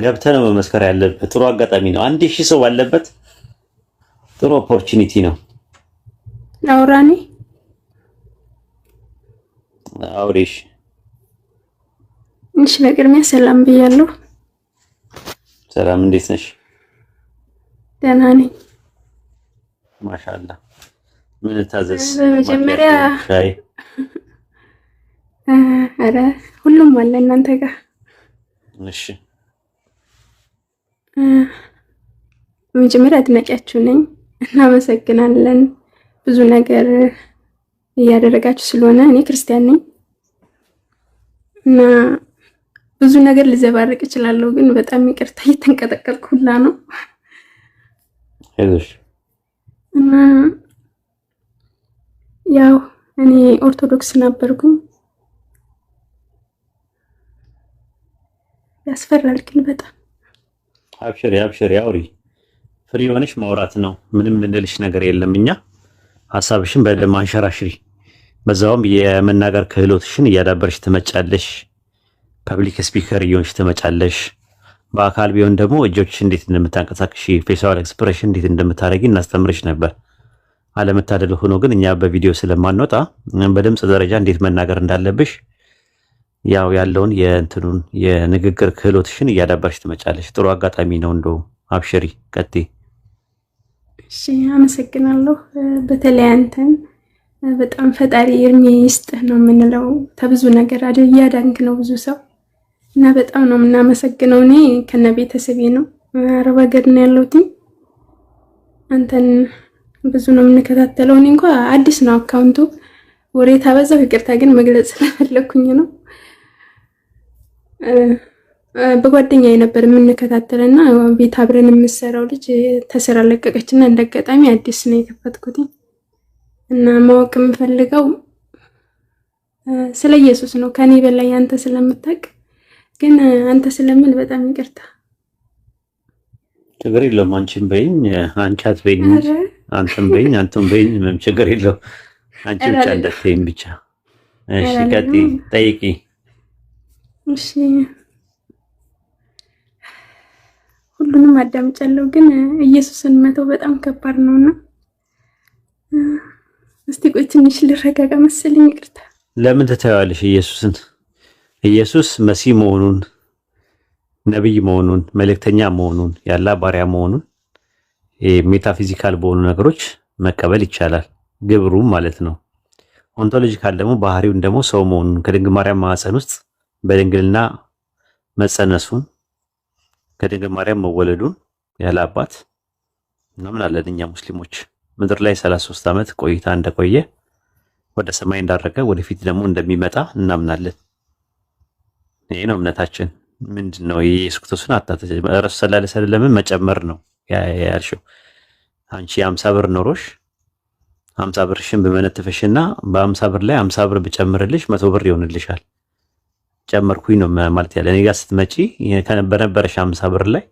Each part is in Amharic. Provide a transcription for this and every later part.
ገብተህ ነው መመስከር ያለብህ። ጥሩ አጋጣሚ ነው። 1000 ሰው ባለበት ጥሩ ኦፖርቹኒቲ ነው። አውራኒ አውሪሽ። እሺ፣ በቅድሚያ ሰላም ብያለሁ። ሰላም፣ እንዴት ነሽ? ደህና ነኝ። ማሻአላ። ምን ታዘዝ? በመጀመሪያ ሻይ? ኧረ ሁሉም አለ እናንተ ጋር። እሺ። በመጀመሪያ አድናቂያችሁ ነኝ። እናመሰግናለን። ብዙ ነገር እያደረጋችሁ ስለሆነ እኔ ክርስቲያን ነኝ እና ብዙ ነገር ልዘባርቅ እችላለሁ፣ ግን በጣም ይቅርታ እየተንቀጠቀጥኩ ሁላ ነው። አይዞሽ። እና ያው እኔ ኦርቶዶክስ ነበርኩኝ። ያስፈራል ግን በጣም። አብሽሪ አብሽሪ፣ አውሪ። ፍሪ ሆነሽ ማውራት ነው። ምንም ልንልሽ ነገር የለም። እኛ ሀሳብሽን በደንብ አንሸራሽሪ። በዛውም የመናገር ክህሎትሽን እያዳበርሽ ትመጫለሽ። ፐብሊክ ስፒከር እየሆንሽ ትመጫለሽ። በአካል ቢሆን ደግሞ እጆችሽ እንዴት እንደምታንቀሳቅሺ፣ ፌሻል ኤክስፕሬሽን እንዴት እንደምታደርጊ እናስተምርሽ ነበር። አለመታደል ሆኖ ግን እኛ በቪዲዮ ስለማንወጣ በድምፅ ደረጃ እንዴት መናገር እንዳለብሽ ያው ያለውን የእንትኑን የንግግር ክህሎትሽን እያዳበርሽ ትመጫለሽ። ጥሩ አጋጣሚ ነው። እንደው አብሽሪ፣ ቀጥይ። እሺ፣ አመሰግናለሁ። በተለይ አንተን በጣም ፈጣሪ እድሜ ይስጥህ ነው የምንለው። ከብዙ ነገር እያዳንክ ነው ብዙ ሰው እና በጣም ነው የምናመሰግነው። እኔ ከነ ቤተሰቤ ነው አረብ ሀገር ነው ያለሁት። አንተን ብዙ ነው የምንከታተለው። እኔ እንኳን አዲስ ነው አካውንቱ፣ ወሬ ታበዛው ይቅርታ፣ ግን መግለጽ ስለፈለኩኝ ነው። በጓደኛዬ ነበር የምንከታተልና ቤት አብረን የምሰራው ልጅ ተስራ ለቀቀችና እንደአጋጣሚ አዲስ ነው የከፈትኩት እና ማወቅ የምፈልገው ስለ ኢየሱስ ነው። ከኔ በላይ አንተ ስለምታውቅ ግን አንተ ስለምን በጣም ይቅርታ። ችግር የለውም። አንቺም በይኝ፣ አንቺ አትበይኝ፣ አንተም በይኝ፣ አንተም በይኝ፣ ምንም ችግር የለውም። አንቺ ብቻ እንዳትይኝ ብቻ። እሺ፣ ቀጥይ፣ ጠይቂ። እሺ፣ ሁሉንም አዳምጫለሁ፣ ግን ኢየሱስን መተው በጣም ከባድ ነውና እስቲ ቆይ ትንሽ ልረጋጋ መሰለኝ። ይቅርታ። ለምን ትተዋለሽ ኢየሱስን? ኢየሱስ መሲህ መሆኑን፣ ነብይ መሆኑን፣ መልእክተኛ መሆኑን፣ ያላ ባሪያ መሆኑን ሜታፊዚካል በሆኑ ነገሮች መቀበል ይቻላል፣ ግብሩም ማለት ነው። ኦንቶሎጂካል ደግሞ ባህሪውን ደግሞ ሰው መሆኑን፣ ከድንግል ማርያም ማህፀን ውስጥ በድንግልና መጸነሱን፣ ከድንግል ማርያም መወለዱን ያለ አባት እናምናለን እኛ ሙስሊሞች። ምድር ላይ 33 ዓመት ቆይታ እንደቆየ ወደ ሰማይ እንዳረገ ወደፊት ደግሞ እንደሚመጣ እናምናለን። ይሄ ነው እምነታችን። ምንድነው የኢየሱስ ክርስቶስን ረሱ ሰለላሁ ዐለይሂ ወሰለም መጨመር ነው ያልሽው። አንቺ 50 ብር ኖሮሽ 50 ብርሽን በመነተፈሽና በ50 ብር ላይ 50 ብር ብጨምርልሽ 100 ብር ይሆንልሻል። ጨመርኩኝ ነው ማለት ያለ። እኔ ጋር ስትመጪ በነበረሽ 50 ብር ላይ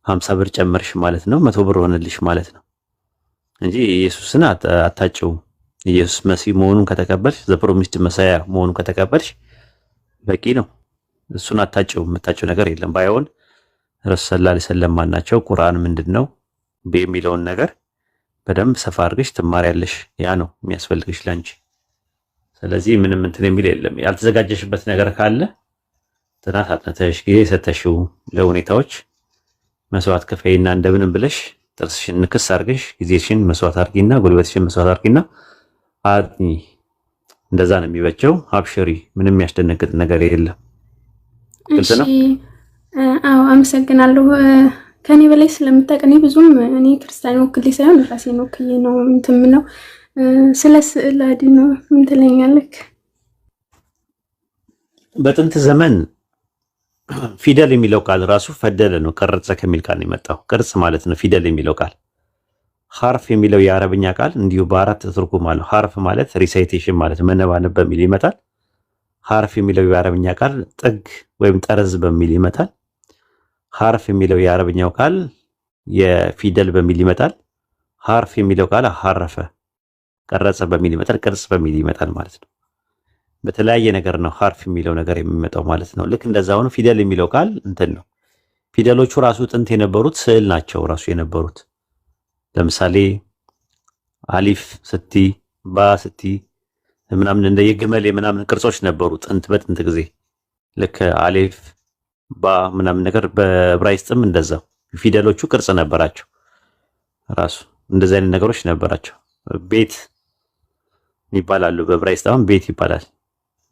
50 ብር ጨመርሽ ማለት ነው፣ 100 ብር ሆነልሽ ማለት ነው እንጂ ኢየሱስን አታጭውም። ኢየሱስ መሲህ መሆኑን ከተቀበልሽ፣ ዘ ፕሮሚስድ መሳያ መሆኑን ከተቀበልሽ በቂ ነው። እሱን አታጭውም። የምታጭው ነገር የለም። ባይሆን ረሱ ሰለላሁ ዐለይሂ ወሰለም ማናቸው፣ ቁርአን ምንድነው የሚለውን ነገር በደንብ ሰፋ አድርገሽ ትማሪያለሽ። ያ ነው የሚያስፈልግሽ ላንቺ። ስለዚህ ምንም እንትን የሚል የለም። ያልተዘጋጀሽበት ነገር ካለ ጥናት አጥንተሽ ጊዜ ሰተሽው ለሁኔታዎች መስዋዕት ከፈይና እንደምንም ብለሽ ጥርስሽን ንክስ አድርገሽ ጊዜሽን መስዋዕት አድርጊና ጉልበትሽን መስዋዕት አድርጊና አጥኚ። እንደዛ ነው የሚበጀው። አብሽሪ፣ ምንም የሚያስደነግጥ ነገር የለም። ግልጽ ነው። አዎ፣ አመሰግናለሁ። ከኔ በላይ ስለምታውቅ እኔ ብዙም እኔ ክርስቲያን ወክሌ ሳይሆን ራሴን ወክዬ ነው እንትን የምለው። ስለ ስዕል አድኖ ምን ትለኛለህ? በጥንት ዘመን ፊደል የሚለው ቃል ራሱ ፈደለ ነው፣ ቀረጸ ከሚል ቃል ነው የመጣው። ቅርጽ ማለት ነው ፊደል የሚለው ቃል። ሐርፍ የሚለው የአረብኛ ቃል እንዲሁ በአራት ትርጉም አለው። ሐርፍ ማለት ሪሳይቴሽን ማለት መነባነብ በሚል ይመጣል። ሐርፍ የሚለው የአረብኛ ቃል ጥግ ወይም ጠርዝ በሚል ይመጣል። ሐርፍ የሚለው የአረብኛው ቃል የፊደል በሚል ይመጣል። ሐርፍ የሚለው ቃል ሐረፈ ቀረጸ በሚል ይመጣል። ቅርጽ በሚል ይመጣል ማለት ነው። በተለያየ ነገር ነው ሐርፍ የሚለው ነገር የሚመጣው ማለት ነው። ልክ እንደዛ ሆኖ ፊደል የሚለው ቃል እንትን ነው ፊደሎቹ ራሱ ጥንት የነበሩት ስዕል ናቸው ራሱ የነበሩት። ለምሳሌ አሊፍ ስቲ ባ ስቲ ምናምን እንደ የግመል የምናምን ቅርጾች ነበሩ ጥንት በጥንት ጊዜ። ልክ አሊፍ ባ ምናምን ነገር በዕብራይስጥም እንደዛው ፊደሎቹ ቅርጽ ነበራቸው ራሱ እንደዚህ አይነት ነገሮች ነበራቸው። ቤት ይባላሉ በዕብራይስጥ አሁን ቤት ይባላል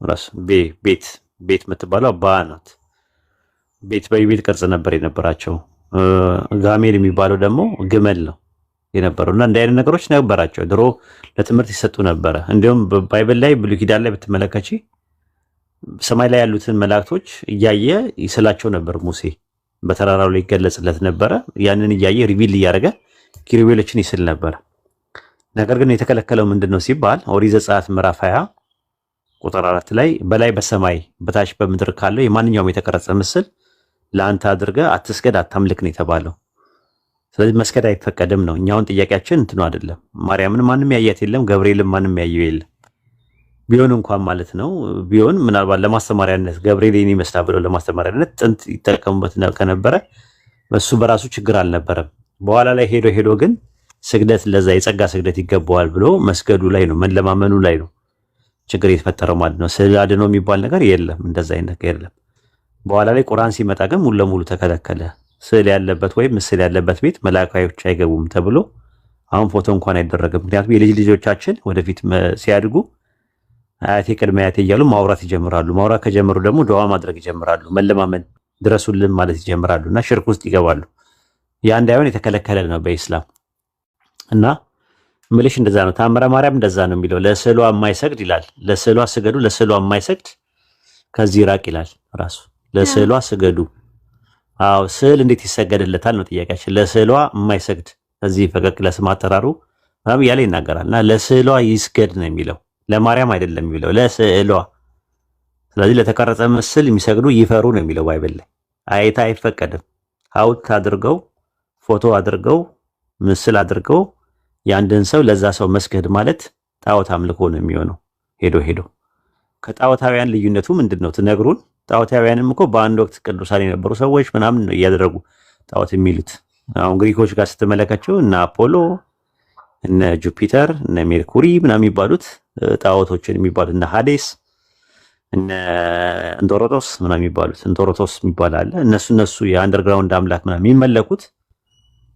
ራሱ ቤት የምትባለው ባ ናት። ቤት በቤት ቅርጽ ነበር የነበራቸው። ጋሜል የሚባለው ደግሞ ግመል ነው የነበረው እና እንዲህ አይነት ነገሮች ነበራቸው። ድሮ ለትምህርት ይሰጡ ነበረ። እንዲሁም በባይብል ላይ ብሉይ ኪዳን ላይ ብትመለከቺ ሰማይ ላይ ያሉትን መላእክቶች እያየ ይስላቸው ነበር። ሙሴ በተራራው ላይ ይገለጽለት ነበረ። ያንን እያየ ሪቪል እያደረገ ኪሩቤሎችን ይስል ነበር። ነገር ግን የተከለከለው ምንድነው ሲባል ኦሪት ዘጸአት ምዕራፍ 20 ቁጥር 4 ላይ በላይ በሰማይ በታች በምድር ካለው የማንኛውም የተቀረጸ ምስል ለአንተ አድርገህ አትስገድ፣ አታምልክ ነው የተባለው። ስለዚህ መስገድ አይፈቀድም ነው። እኛውን ጥያቄያችን እንትኑ አይደለም። ማርያምን ማንም ያያት የለም፣ ገብርኤልም ማንም ያየው የለም። ቢሆን እንኳን ማለት ነው ቢሆን ምናልባት ለማስተማሪያነት ገብርኤልን ይመስላል ብለው ለማስተማሪያነት ጥንት ይጠቀሙበት ከነበረ እሱ በራሱ ችግር አልነበረም። በኋላ ላይ ሄዶ ግን ስግደት ለዛ የጸጋ ስግደት ይገባዋል ብሎ መስገዱ ላይ ነው መለማመኑ ላይ ነው ችግር የተፈጠረው ማለት ነው። ስዕል አድኖ የሚባል ነገር የለም፣ እንደዛ አይነት ነገር የለም። በኋላ ላይ ቁርአን ሲመጣ ግን ሙሉ ለሙሉ ተከለከለ። ስዕል ያለበት ወይም ምስል ያለበት ቤት መላእክቶች አይገቡም ተብሎ አሁን ፎቶ እንኳን አይደረግም። ምክንያቱም የልጅ ልጆቻችን ወደፊት ሲያድጉ አያቴ ቅድመ አያቴ እያሉ ማውራት ይጀምራሉ። ማውራት ከጀመሩ ደግሞ ዱዓ ማድረግ ይጀምራሉ። መለማመን ድረሱልን ማለት ይጀምራሉ እና ሽርክ ውስጥ ይገባሉ። ያ እንዳይሆን የተከለከለ ነው በኢስላም እና ምልሽ እንደዛ ነው። ታምረ ማርያም እንደዛ ነው የሚለው። ለስዕሏ የማይሰግድ ይላል። ለስዕሏ ስገዱ፣ ለስዕሏ የማይሰግድ ከዚህ ራቅ ይላል ራሱ። ለስዕሏ ስገዱ። አዎ ስዕል እንዴት ይሰገድለታል ነው ጥያቄያችን። ለስዕሏ የማይሰግድ ከዚህ ፈቀቅ ለስም አጠራሩ ምናምን እያለ ይናገራል እና ለስዕሏ ይስገድ ነው የሚለው። ለማርያም አይደለም የሚለው ለስዕሏ። ስለዚህ ለተቀረጸ ምስል የሚሰግዱ ይፈሩ ነው የሚለው ባይብል ላይ። አይታ አይፈቀድም። ሐውልት አድርገው ፎቶ አድርገው ምስል አድርገው የአንድን ሰው ለዛ ሰው መስገድ ማለት ጣዖት አምልኮ ነው የሚሆነው። ሄዶ ከጣዖታውያን ልዩነቱ ምንድነው ትነግሩን? ጣዖታውያንም እኮ በአንድ ወቅት ቅዱሳን የነበሩ ሰዎች ምናምን ነው እያደረጉ ጣዖት የሚሉት። አሁን ግሪኮች ጋር ስትመለከቸው እነ አፖሎ እነ ጁፒተር እነ ሜርኩሪ ምናምን የሚባሉት ጣዖቶችን የሚባሉት እነ ሃዴስ እነ እንጦሮጦስ ምናምን የሚባሉት እንጦሮጦስ የሚባል አለ። እነሱ የአንደርግራውንድ አምላክ ምናምን የሚመለኩት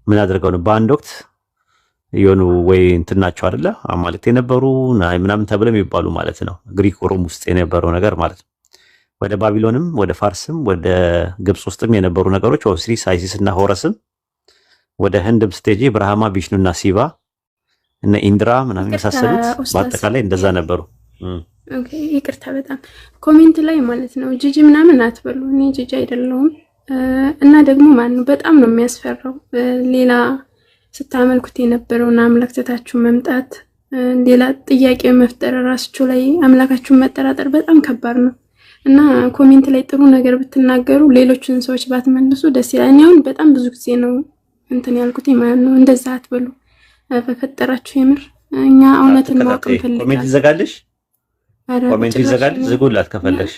ምን አድርገው ነው? በአንድ ወቅት የሆኑ ወይ እንትናቸው አይደለ አማልክት የነበሩ ምናምን ተብለው የሚባሉ ማለት ነው። ግሪክ ሮም ውስጥ የነበረው ነገር ማለት ነው። ወደ ባቢሎንም ወደ ፋርስም ወደ ግብጽ ውስጥም የነበሩ ነገሮች ኦሲሪስ አይሲስ እና ሆረስም ወደ ህንድም ስቴጂ ብርሃማ ቪሽኑና ሲቫ እነ ኢንድራ ምናምን የመሳሰሉት በአጠቃላይ እንደዛ ነበሩ። ኦኬ ይቅርታ በጣም ኮሜንት ላይ ማለት ነው ጂጂ ምናምን አትበሉ። እኔ ጂጂ አይደለሁም እና ደግሞ ማን ነው በጣም ነው የሚያስፈራው። ሌላ ስታመልኩት የነበረውን አምላክ ትታችሁ መምጣት፣ ሌላ ጥያቄ መፍጠር፣ ራሳችሁ ላይ አምላካችሁን መጠራጠር በጣም ከባድ ነው እና ኮሜንት ላይ ጥሩ ነገር ብትናገሩ ሌሎችን ሰዎች ባትመልሱ ደስ ይላል። እኔ አሁን በጣም ብዙ ጊዜ ነው እንትን ያልኩት ማለት ነው። እንደዛ አትበሉ በፈጠራችሁ። የምር እኛ እውነትን ማወቅ እንፈልጋለን። ኮሜንት ይዘጋልሽ፣ ኮሜንት ይዘጋልሽ። ዝጉላት ከፈለሽ።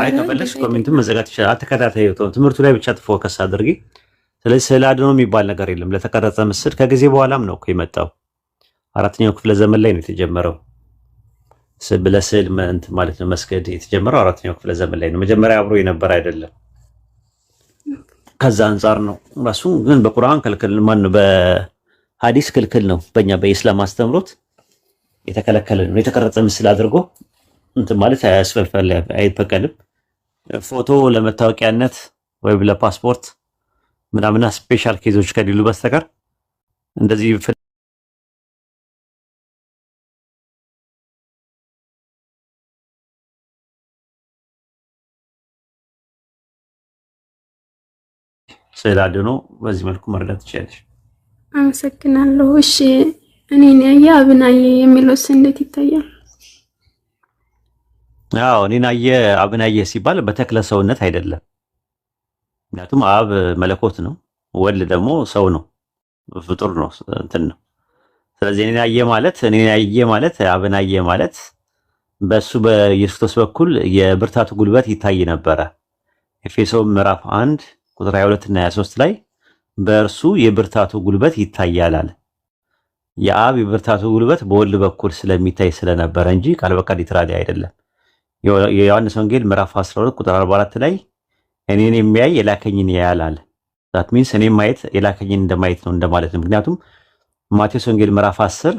አይ ከፈለሽ ኮሜንቱን መዘጋት ይችላል። አትከታተዩ፣ ትምህርቱ ላይ ብቻ ፎከስ አድርጊ። ስለዚህ ስዕል አድኖ የሚባል ነገር የለም። ለተቀረጸ ምስል ከጊዜ በኋላም ነው እኮ የመጣው። 4ኛው ክፍለ ዘመን ላይ ነው የተጀመረው። ለስዕል ማለት ነው መስገድ የተጀመረው 4ኛው ክፍለ ዘመን ላይ ነው። መጀመሪያ አብሮ የነበረ አይደለም። ከዛ አንጻር ነው ራሱ። ግን በቁርአን ክልክል ነው፣ በሐዲስ ክልክል ነው። በእኛ በኢስላም አስተምሮት የተከለከለ ነው። የተቀረጸ ምስል አድርጎ እንትን ማለት አይፈቀድም። ፎቶ ለመታወቂያነት ወይም ለፓስፖርት ምናምና ስፔሻል ኬዞች ከሌሉ በስተቀር እንደዚህ ስዕል አድኖ በዚህ መልኩ መረዳት ትችላለሽ። አመሰግናለሁ። እሺ እኔን ያየ አብን አየ የሚለውስ እንዴት ይታያል? አዎ እኔን አየ አብን አየ ሲባል በተክለ ሰውነት አይደለም። ምክንያቱም አብ መለኮት ነው፣ ወልድ ደግሞ ሰው ነው፣ ፍጡር ነው፣ እንትን ነው። ስለዚህ እኔን አየ ማለት አብን አየ ማለት በሱ በኢየሱስ ክርስቶስ በኩል የብርታቱ ጉልበት ይታይ ነበረ። ኤፌሶን ምዕራፍ 1 ቁጥር 22 እና 23 ላይ በእርሱ የብርታቱ ጉልበት ይታያል አለ። የአብ የብርታቱ ጉልበት በወልድ በኩል ስለሚታይ ስለነበረ እንጂ ቃል በቃል ሊትራሊ አይደለም። የዮሐንስ ወንጌል ምዕራፍ 12 ቁጥር 44 ላይ እኔን የሚያይ የላከኝን ያያል አለ። ዛት ሚንስ እኔን ማየት የላከኝን እንደማየት ነው እንደማለት ነው። ምክንያቱም ማቴዎስ ወንጌል ምዕራፍ 10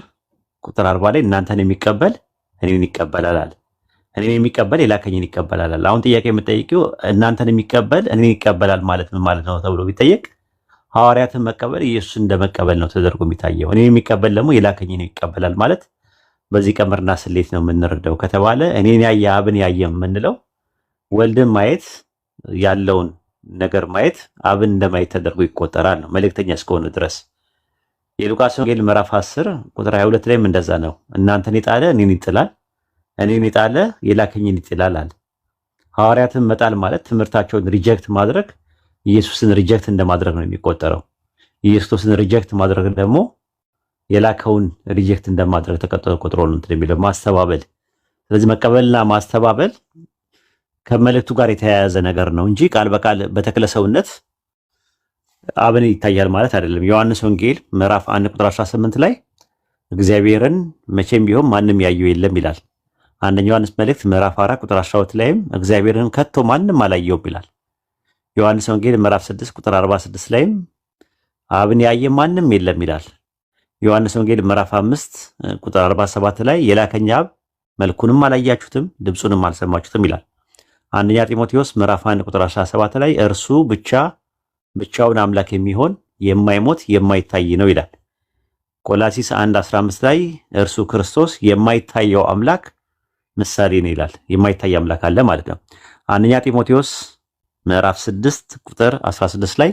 ቁጥር 40 ላይ እናንተን የሚቀበል እኔን ይቀበላል አለ። እኔን የሚቀበል የላከኝን ይቀበላል አለ። አሁን ጥያቄ የምጠይቀው እናንተን የሚቀበል እኔን ይቀበላል ማለት ምን ማለት ነው ተብሎ ቢጠየቅ ሐዋርያትን መቀበል ኢየሱስ እንደመቀበል ነው ተደርጎ የሚታየው። እኔን የሚቀበል ደግሞ የላከኝን ይቀበላል ማለት በዚህ ቀመርና ስሌት ነው የምንረዳው ከተባለ እኔን ያየ አብን ያየ የምንለው ወልድን ማየት ያለውን ነገር ማየት አብን እንደማየት ተደርጎ ይቆጠራል ነው መልእክተኛ እስከሆነ ድረስ። የሉቃስ ወንጌል ምዕራፍ 10 ቁጥር 22 ላይም እንደዛ ነው። እናንተን የጣለ እኔን ይጥላል፣ እኔን የጣለ የላከኝን ይጥላል አለ። ሐዋርያትን መጣል ማለት ትምህርታቸውን ሪጀክት ማድረግ ኢየሱስን ሪጀክት እንደማድረግ ነው የሚቆጠረው። ኢየሱስን ሪጀክት ማድረግ ደግሞ የላከውን ሪጀክት እንደማድረግ ተቆጥሮ ነው እንትን የሚለው ማስተባበል። ስለዚህ መቀበልና ማስተባበል ከመልእክቱ ጋር የተያያዘ ነገር ነው እንጂ ቃል በቃል በተክለ ሰውነት አብን ይታያል ማለት አይደለም። ዮሐንስ ወንጌል ምዕራፍ 1 ቁጥር 18 ላይ እግዚአብሔርን መቼም ቢሆን ማንም ያየው የለም ይላል። አንደኛ ዮሐንስ መልእክት ምዕራፍ 4 ቁጥር 12 ላይም እግዚአብሔርን ከቶ ማንም አላየውም ይላል። ዮሐንስ ወንጌል ምዕራፍ 6 ቁጥር 46 ላይም አብን ያየ ማንም የለም ይላል። ዮሐንስ ወንጌል ምዕራፍ 5 ቁጥር 47 ላይ የላከኝ አብ መልኩንም አላያችሁትም ድምፁንም አልሰማችሁትም ይላል። አንደኛ ጢሞቴዎስ ምዕራፍ 1 ቁጥር 17 ላይ እርሱ ብቻውን አምላክ የሚሆን የማይሞት የማይታይ ነው ይላል። ቆላሲስ 1:15 ላይ እርሱ ክርስቶስ የማይታየው አምላክ ምሳሌ ነው ይላል። የማይታይ አምላክ አለ ማለት ነው። አንደኛ ጢሞቴዎስ ምዕራፍ 6 ቁጥር 16 ላይ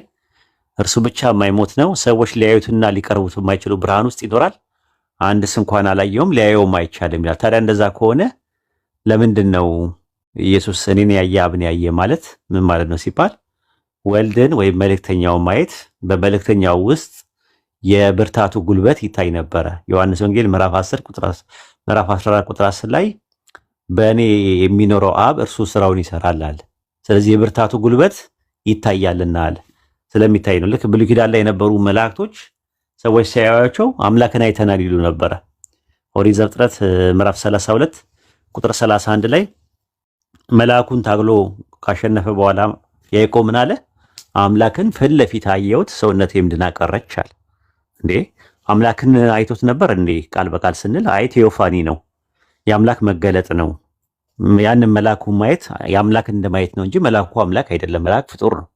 እርሱ ብቻ የማይሞት ነው፣ ሰዎች ሊያዩትና ሊቀርቡት የማይችሉ ብርሃን ውስጥ ይኖራል፣ አንድስ እንኳን አላየውም ሊያየውም አይቻልም ይላል። ታዲያ እንደዛ ከሆነ ለምንድን ነው ኢየሱስ እኔን ያየ አብን ያየ ማለት ምን ማለት ነው ሲባል ወልድን ወይም መልእክተኛውን ማየት በመልእክተኛው ውስጥ የብርታቱ ጉልበት ይታይ ነበረ። ዮሐንስ ወንጌል ምዕራፍ 10 ቁጥር ምዕራፍ 14 ቁጥር 10 ላይ በእኔ የሚኖረው አብ እርሱ ስራውን ይሰራል አለ። ስለዚህ የብርታቱ ጉልበት ይታያልና አለ። ስለሚታይ ነው። ልክ ብሉይ ኪዳን ላይ የነበሩ መላእክቶች ሰዎች ሲያዩአቸው አምላክን አይተናል ይሉ ነበረ። ኦሪት ዘፍጥረት ምዕራፍ 32 ቁጥር 31 ላይ መልአኩን ታግሎ ካሸነፈ በኋላ ያዕቆብ ምን አለ? አምላክን ፊት ለፊት አየሁት ሰውነቴም ድና ቀረች አለ። እንዴ አምላክን አይቶት ነበር እንዴ? ቃል በቃል ስንል አይ ቴዎፋኒ ነው፣ የአምላክ መገለጥ ነው። ያንን መልአኩን ማየት የአምላክን እንደማየት ነው እንጂ መልአኩ አምላክ አይደለም፣ መልአክ ፍጡር ነው።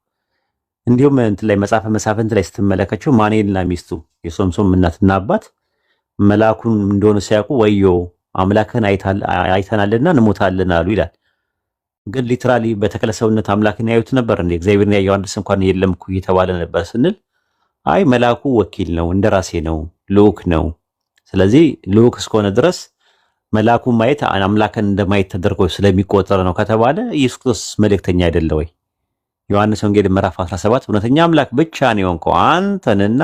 እንዲሁም እንትን ላይ መጽሐፈ መሳፍንት ላይ ስትመለከቸው ማኔልና ሚስቱ የሶምሶን እናትና አባት መልአኩን እንደሆነ ሲያውቁ ወዮ አምላክን አይተናልና እንሞታለን አሉ ይላል። ግን ሊትራሊ በተክለ ሰውነት አምላክን ያዩት ነበር እንዴ? እግዚአብሔርን ያየው አንድስ እንኳን የለም እኮ እየተባለ ነበር ስንል አይ መልአኩ ወኪል ነው፣ እንደራሴ ነው፣ ልዑክ ነው። ስለዚህ ልዑክ እስከሆነ ድረስ መልአኩን ማየት አምላክን እንደማየት ተደርጎ ስለሚቆጠር ነው ከተባለ ኢየሱስ ክርስቶስ መልእክተኛ አይደለ ወይ? ዮሐንስ ወንጌል ምዕራፍ 17 እውነተኛ አምላክ ብቻ ነው የሆንከው አንተንና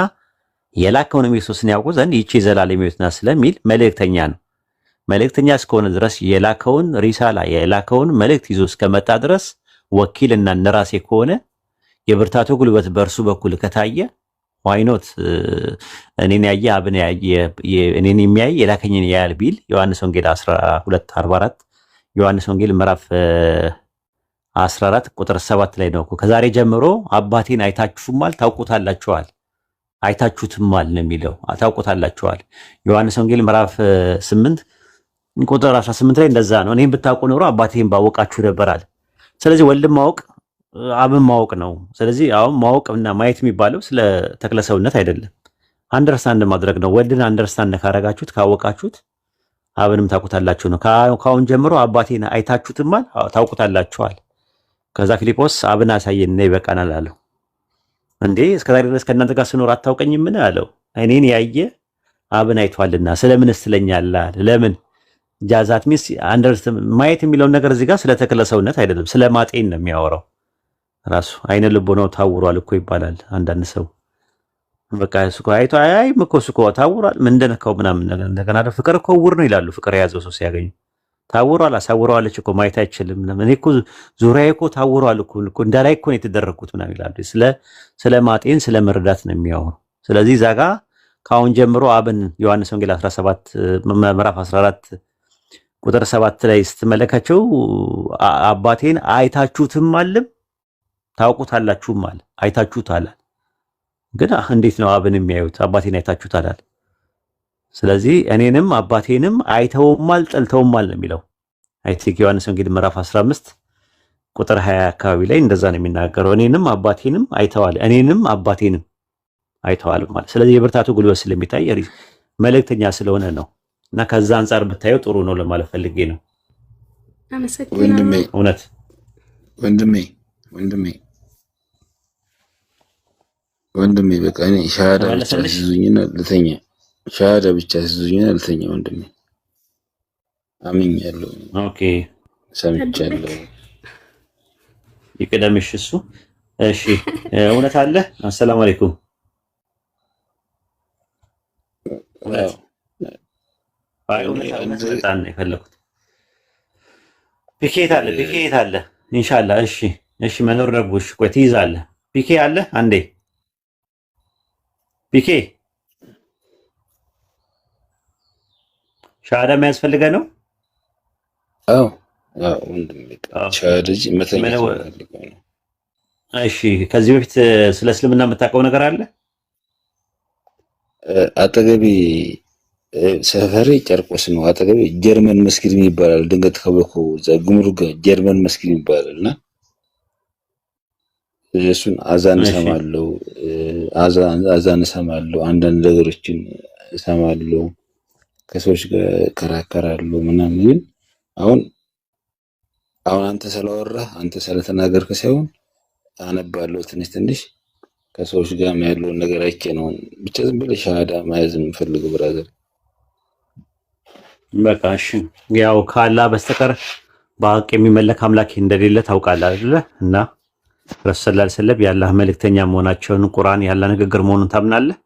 የላከውን ኢየሱስን ያውቁ ዘንድ ይህች የዘላለም ሕይወት ናት ስለሚል መልእክተኛ ነው። መልእክተኛ እስከሆነ ድረስ የላከውን ሪሳላ የላከውን መልእክት ይዞ እስከመጣ ድረስ ወኪልና እንደራሴ ከሆነ የብርታቱ ጉልበት በእርሱ በኩል ከታየ ዋይኖት እኔን ያየ አብን ያየ እኔን የሚያይ የላከኝን ያያል ቢል ዮሐንስ ወንጌል 12:44 ዮሐንስ ወንጌል ምዕራፍ 14 ቁጥር 7 ላይ ነው። ከዛሬ ጀምሮ አባቴን አይታችሁማል ታውቁታላችኋል፣ አይታችሁትማል ነው የሚለው። ታውቁታላችኋል። ዮሐንስ ወንጌል ምዕራፍ 8 ቁጥር 18 ላይ እንደዛ ነው። እኔም ብታውቁ ኖሮ አባቴን ባወቃችሁ ነበር አለ። ስለዚህ ወልድን ማወቅ አብን ማወቅ ነው። ስለዚህ አሁን ማወቅና ማየት የሚባለው ስለ ተክለ ሰውነት አይደለም፣ አንደርስታንድ ማድረግ ነው። ወልድን አንደርስታንድ ካረጋችሁት ካወቃችሁት አብንም ታውቁታላችሁ ነው። ከአሁን ጀምሮ አባቴን አይታችሁትማል ታውቁታላችኋል። ከዛ ፊልጶስ አብን አሳየን ነው ይበቃናል አለው። እንዴ እስከዛሬ ድረስ ከእናንተ ጋር ስኖር አታውቀኝምን አለው። እኔን ያየ አብን አይቷልና ስለምን ትለኛለህ አለ። ለምን ጃዛት ሚስ ማየት የሚለውን ነገር እዚህ ጋር ስለ ተክለ ሰውነት አይደለም፣ ስለ ማጤን ነው የሚያወራው። ራሱ አይነ ልቦናው ታውሯል እኮ ይባላል። አንዳንድ ሰው በቃ እሱ እኮ አይቶ አይም እኮ እሱ እኮ ታውሯል ምን እንደነካው ምናምን። እንደገና ፍቅር እኮ ዕውር ነው ይላሉ። ፍቅር የያዘው ሰው ሲያገኙ ታውሯል፣ አሳውረዋለች እኮ ማየት አይችልም። እኔ እኮ ዙሪያዬ እኮ ታውሯል እኮ እንዳላይ እኮ ነው የተደረግኩት ምናምን ይላሉ። ስለ ማጤን ስለ መረዳት ነው የሚያወሩ። ስለዚህ እዛ ጋ ከአሁን ጀምሮ አብን ዮሐንስ ወንጌል 17 ምዕራፍ 14 ቁጥር 7 ላይ ስትመለከቸው አባቴን አይታችሁትም አለም ታውቁታላችሁም አለ። አይታችሁታል ግን እንዴት ነው አብን የሚያዩት? አባቴን አይታችሁታል አለ። ስለዚህ እኔንም አባቴንም አይተውማል ጠልተውማል ነው የሚለው። አይ ቲንክ ዮሐንስ ወንጌል ምዕራፍ 15 ቁጥር 20 አካባቢ ላይ እንደዛ ነው የሚናገረው። እኔንም አባቴንም አይተዋል፣ እኔንም አባቴንም አይተዋል ማለት። ስለዚህ የብርታቱ ጉልበት ስለሚታይ መልእክተኛ ስለሆነ ነው። እና ከዛ አንፃር ብታየው ጥሩ ነው ለማለት ፈልጌ ነው። አመሰግናለሁ እውነት ወንድሜ በቃ እኔ ሻሃዳ ብቻ ሲዙኝና ልተኛ፣ ሻሃዳ ብቻ ሲዙኝና ልተኛ። ወንድሜ አምኛለሁ። ኦኬ ሰምቻለሁ። ይቀደምሽ እሱ። እሺ እውነት አለ። አሰላሙ አለይኩም። እውነት ነው የፈለኩት። ፒኬት አለ፣ ፒኬት አለ። ኢንሻአላህ። እሺ መኖር ነብሽ። ቆይ ትይዛለህ። ፒኬ አለ አንዴ ፒኬ ሻሃዳ የሚያስፈልገ ነው። አዎ ወንድሜ ሻሃዳ መተኛ ነው። እሺ ከዚህ በፊት ስለ እስልምና የምታውቀው ነገር አለ? አጠገቤ ሰፈሬ ጨርቆስ ነው። አጠገቤ ጀርመን መስጊድ ይባላል። ድንገት ከበኮ እዛ ጉምሩክ ጀርመን መስጊድ ይባላልና እሱን አዛን እሰማለሁ። አዛን እሰማለሁ። አንዳንድ ነገሮችን እሰማለሁ። ከሰዎች ጋር ከራከራለሁ ምናምን። ግን አሁን አንተ ስለወራህ አንተ ስለተናገርክ ሳይሆን አነባለሁ ትንሽ ከሰዎች ጋር ያለውን ነገር አይቼ ነው። ብቻ ዝም ብለህ ሻሃዳ መያዝ የምፈልገው ብራዘር። በቃ እሺ። ያው ከአላህ በስተቀር በሐቅ የሚመለክ አምላክ እንደሌለ ታውቃለህ አይደለ? እና ረሱል ሰለላሁ ዐለይሂ ወሰለም የአላህ መልእክተኛ መሆናቸውን ቁርአን ያለ ንግግር መሆኑን ታምናለህ?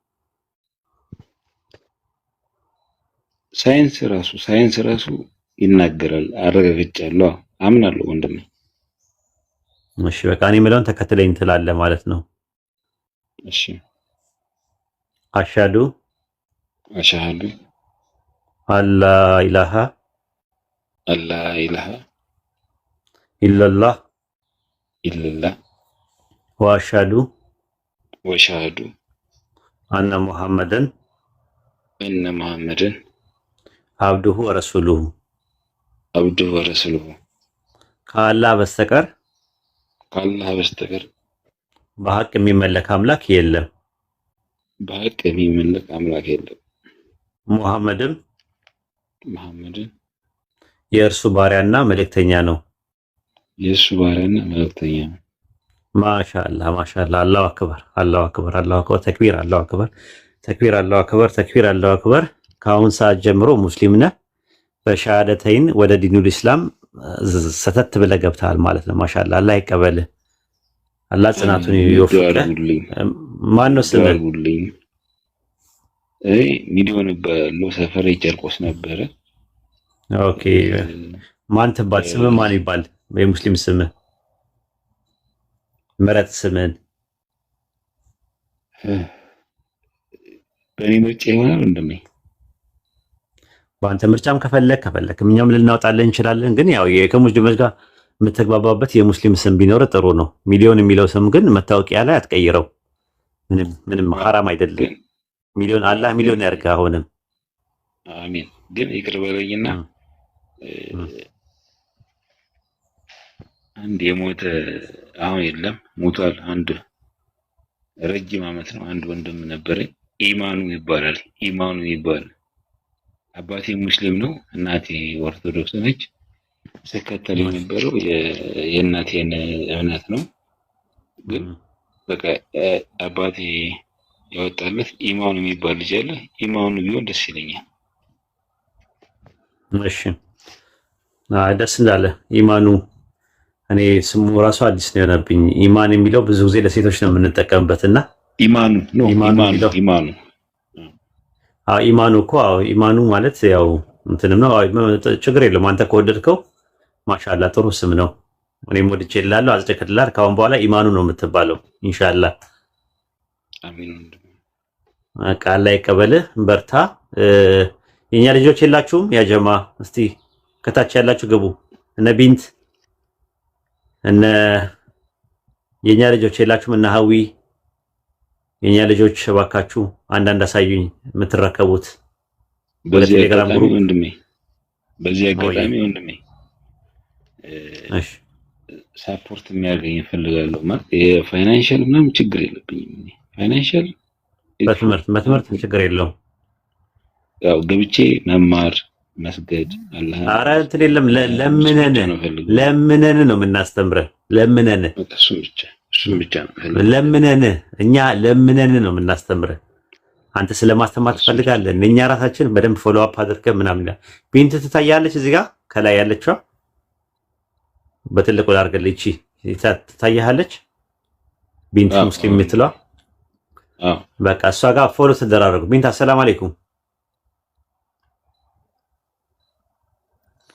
ሳይንስ ራሱ ይናገራል። አረጋግጫለሁ፣ አምናለሁ ወንድሜ። እሺ በቃ እኔ የምለውን ተከትለኝ ትላለህ ማለት ነው። እሺ አሽሃዱ አላ ኢላሃ ኢላላህ ወአሽሃዱ አነ ሙሐመድን አብዱሁ ወረሱሉሁ ከአላህ በስተቀር በሐቅ የሚመለክ አምላክ የለም። ሙሐመድም የእርሱ ባሪያና መልእክተኛ ነው። ማሻአላህ አላሁ አክበር ተክቢር አላሁ አክበር። ከአሁን ሰዓት ጀምሮ ሙስሊም ነህ። በሻሃደተይን ወደ ዲኑል ኢስላም ሰተት ብለህ ገብተሃል ማለት ነው። ማሻአላህ አላህ ይቀበልህ። አላህ ጽናቱን ይወፍቅህ። ማን ነው ስምህ? ሚሊዮን ባለው ሰፈር ጨርቆስ ነበረ። ኦኬ ማን ትባል? ስምህ ማን ይባል? የሙስሊም ስምህ ምረጥ ስምህን። በእኔ ምርጫ ይሆናል እንደኔ በአንተ ምርጫም ከፈለክ እኛም ልናወጣለን እንችላለን። ግን ያው ከሙስሊሞች ጋር የምትግባባበት የሙስሊም ስም ቢኖር ጥሩ ነው። ሚሊዮን የሚለው ስም ግን መታወቂያ ላይ አትቀይረው። ምንም ሐራም አይደለም። ሚሊዮን አላህ ሚሊዮን ያርጋ። አሁንም አሚን። ግን ይቅር በለኝና አንድ የሞተ አሁን የለም ሞቷል። አንድ ረጅም ዓመት ነው። አንድ ወንድም ነበረኝ ኢማኑ ይባላል። አባቴ ሙስሊም ነው፣ እናቴ ኦርቶዶክስ ነች። ስከተል የነበረው የእናቴን እምነት ነው። ግን በቃ አባቴ ያወጣለት ኢማኑ የሚባል ልጅ አለ። ኢማኑ ቢሆን ደስ ይለኛል። እሺ ደስ እንዳለ ኢማኑ። እኔ ስሙ ራሱ አዲስ ነው የሆነብኝ። ኢማን የሚለው ብዙ ጊዜ ለሴቶች ነው የምንጠቀምበትና ኢማኑ እኮ ኢማኑ ማለት ያው እንትንም ነው። ችግር የለም። አንተ ከወደድከው ማሻአላ ጥሩ ስም ነው። እኔም ወድጄልሃለሁ፣ አጽድቅልሃል። ካሁን በኋላ ኢማኑ ነው የምትባለው ኢንሻአላህ። አሚን። ቃል ላይ ቀበልህ፣ በርታ። የኛ ልጆች የላችሁም? ያ ጀማ እስቲ ከታች ያላችሁ ግቡ። እነ ቢንት እነ የኛ ልጆች የላችሁም? እነ ሀዊ የኛ ልጆች እባካችሁ አንዳንድ አሳዩኝ የምትረከቡት በቴሌግራም ግሩፕ። በዚህ አጋጣሚ ወንድሜ እሺ ሳፖርት የሚያገኝ እፈልጋለሁ። ማለት የፋይናንሻል ምናምን ችግር የለብኝም። ፋይናንሻል በትምህርት ችግር የለውም። ያው ገብቼ መማር መስገድ አላህ ኧረ እንትን የለም። ለምነን ነው የምናስተምረህ። ለምነን እሱም ብቻ ነው ለምነን፣ እኛ ለምነን ነው የምናስተምረህ። አንተ ስለማስተማር ትፈልጋለህ። እኛ ራሳችን በደንብ ፎሎ አፕ አድርገን ምናምን። ቢንት ትታያለች እዚህ ጋር ከላይ ያለችው በትልቁ ላድርግልህ። እቺ ትታያለች ቢንት ሙስሊም የምትለዋ። በቃ እሷ ጋር ፎሎ ተደራረጉ። ቢንት አሰላም አለይኩም።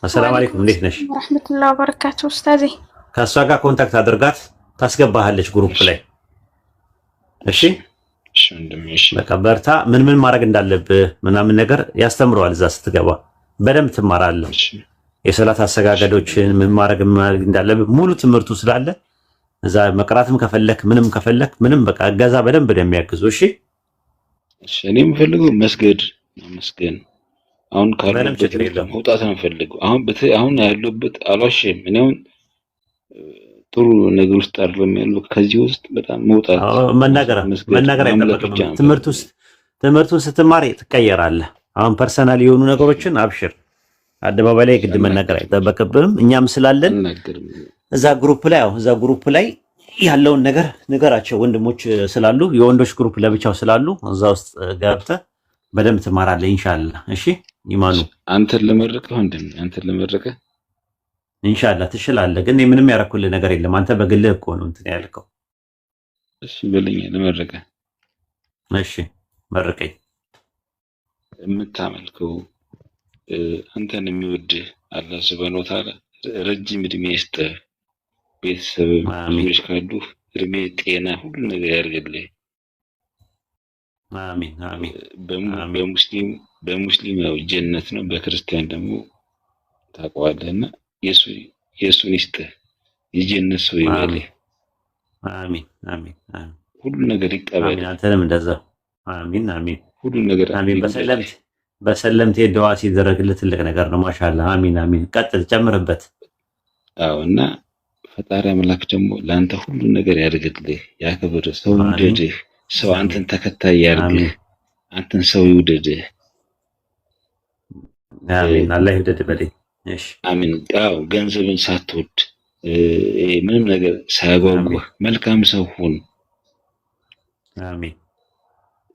አሰላም አለይኩም፣ እንዴት ነሽ? ወራህመቱላሂ ወበረካቱ። ኡስታዜ ከእሷ ጋር ኮንታክት አድርጋት፣ ታስገባሃለች ግሩፕ ላይ። እሺ በቃ በርታ። ምን ማድረግ እንዳለብህ ምናምን ነገር ያስተምረዋል። እዛ ስትገባ በደንብ ትማራለህ። የሰላት አሰጋገዶችን ምን ማድረግ እንዳለብህ ሙሉ ትምህርቱ ስላለ እዛ መቅራትም ከፈለክ ምንም በቃ እገዛ በደንብ እንደሚያግዙ። እሺ እኔ የምፈልገው መስገድ መስገን አሁን ካለበት መውጣት ነው የምፈልገው። አሁን ያለበት አልዋሽም። እኔ አሁን ጥሩ ነገር ውስጥ አይደለም ያለው። ከዚህ ውስጥ በጣም መውጣት መናገር አይጠበቅም። ትምህርቱን ስትማር ትቀየራለህ። አሁን ፐርሰናል የሆኑ ነገሮችን አብሽር፣ አደባባይ ላይ ግድ መናገር አይጠበቅብንም። እኛም ስላለን እዛ ግሩፕ ላይ ያለውን ነገር ንገራቸው። ወንድሞች ስላሉ የወንዶች ግሩፕ ለብቻው ስላሉ እዛ ውስጥ ገብተህ በደንብ ትማራለህ ኢንሻአላህ። እሺ ኢማኑ አንተን ለመረቀ ኢንሻአላህ ትችላለህ። ግን ምንም ያረኩልህ ነገር የለም። አንተ በግልህ እኮ ነው እንትን ያልከው። እሺ በለኝ ለመረቀ። እሺ መርቀኝ። የምታመልከው አንተን የሚወድ አላህ ሱብሃነሁ ወተዓላ ረጅም እድሜ ይስጥህ። ቤተሰብ ልጆች ካሉ እድሜ፣ ጤና፣ ሁሉ ነገር ያድርግልህ። አሚን አሚን። በሙስሊም ያው ጀነት ነው፣ በክርስቲያን ደግሞ ታውቀዋለህና የሱን ይስጥህ፣ የጀነት ሰው ይበልህ። አሚን አሚን አሚን። ሁሉ ነገር ይቀበል። አሚን። አንተንም እንደዛው አሚን አሚን። ሁሉ ነገር አሚን። በሰለምቴ ዱዓ ሲደረግልህ ትልቅ ነገር ነው። ማሻአላህ። አሚን አሚን። ቀጥል፣ ጨምርበት። እና ፈጣሪ አምላክ ደግሞ ለአንተ ሁሉ ነገር ያድርግልህ፣ ያክብርህ፣ ሰው ይውደድህ፣ ሰው አንተን ተከታይ ያድርግህ፣ አንተን ሰው ይውደድህ። አሚን። አላህ ይውደድ በለኝ። እሺ አሚን። ገንዘብን ሳትወድ ምንም ነገር ሳያጓጓህ መልካም ሰው ሁን። አሚን።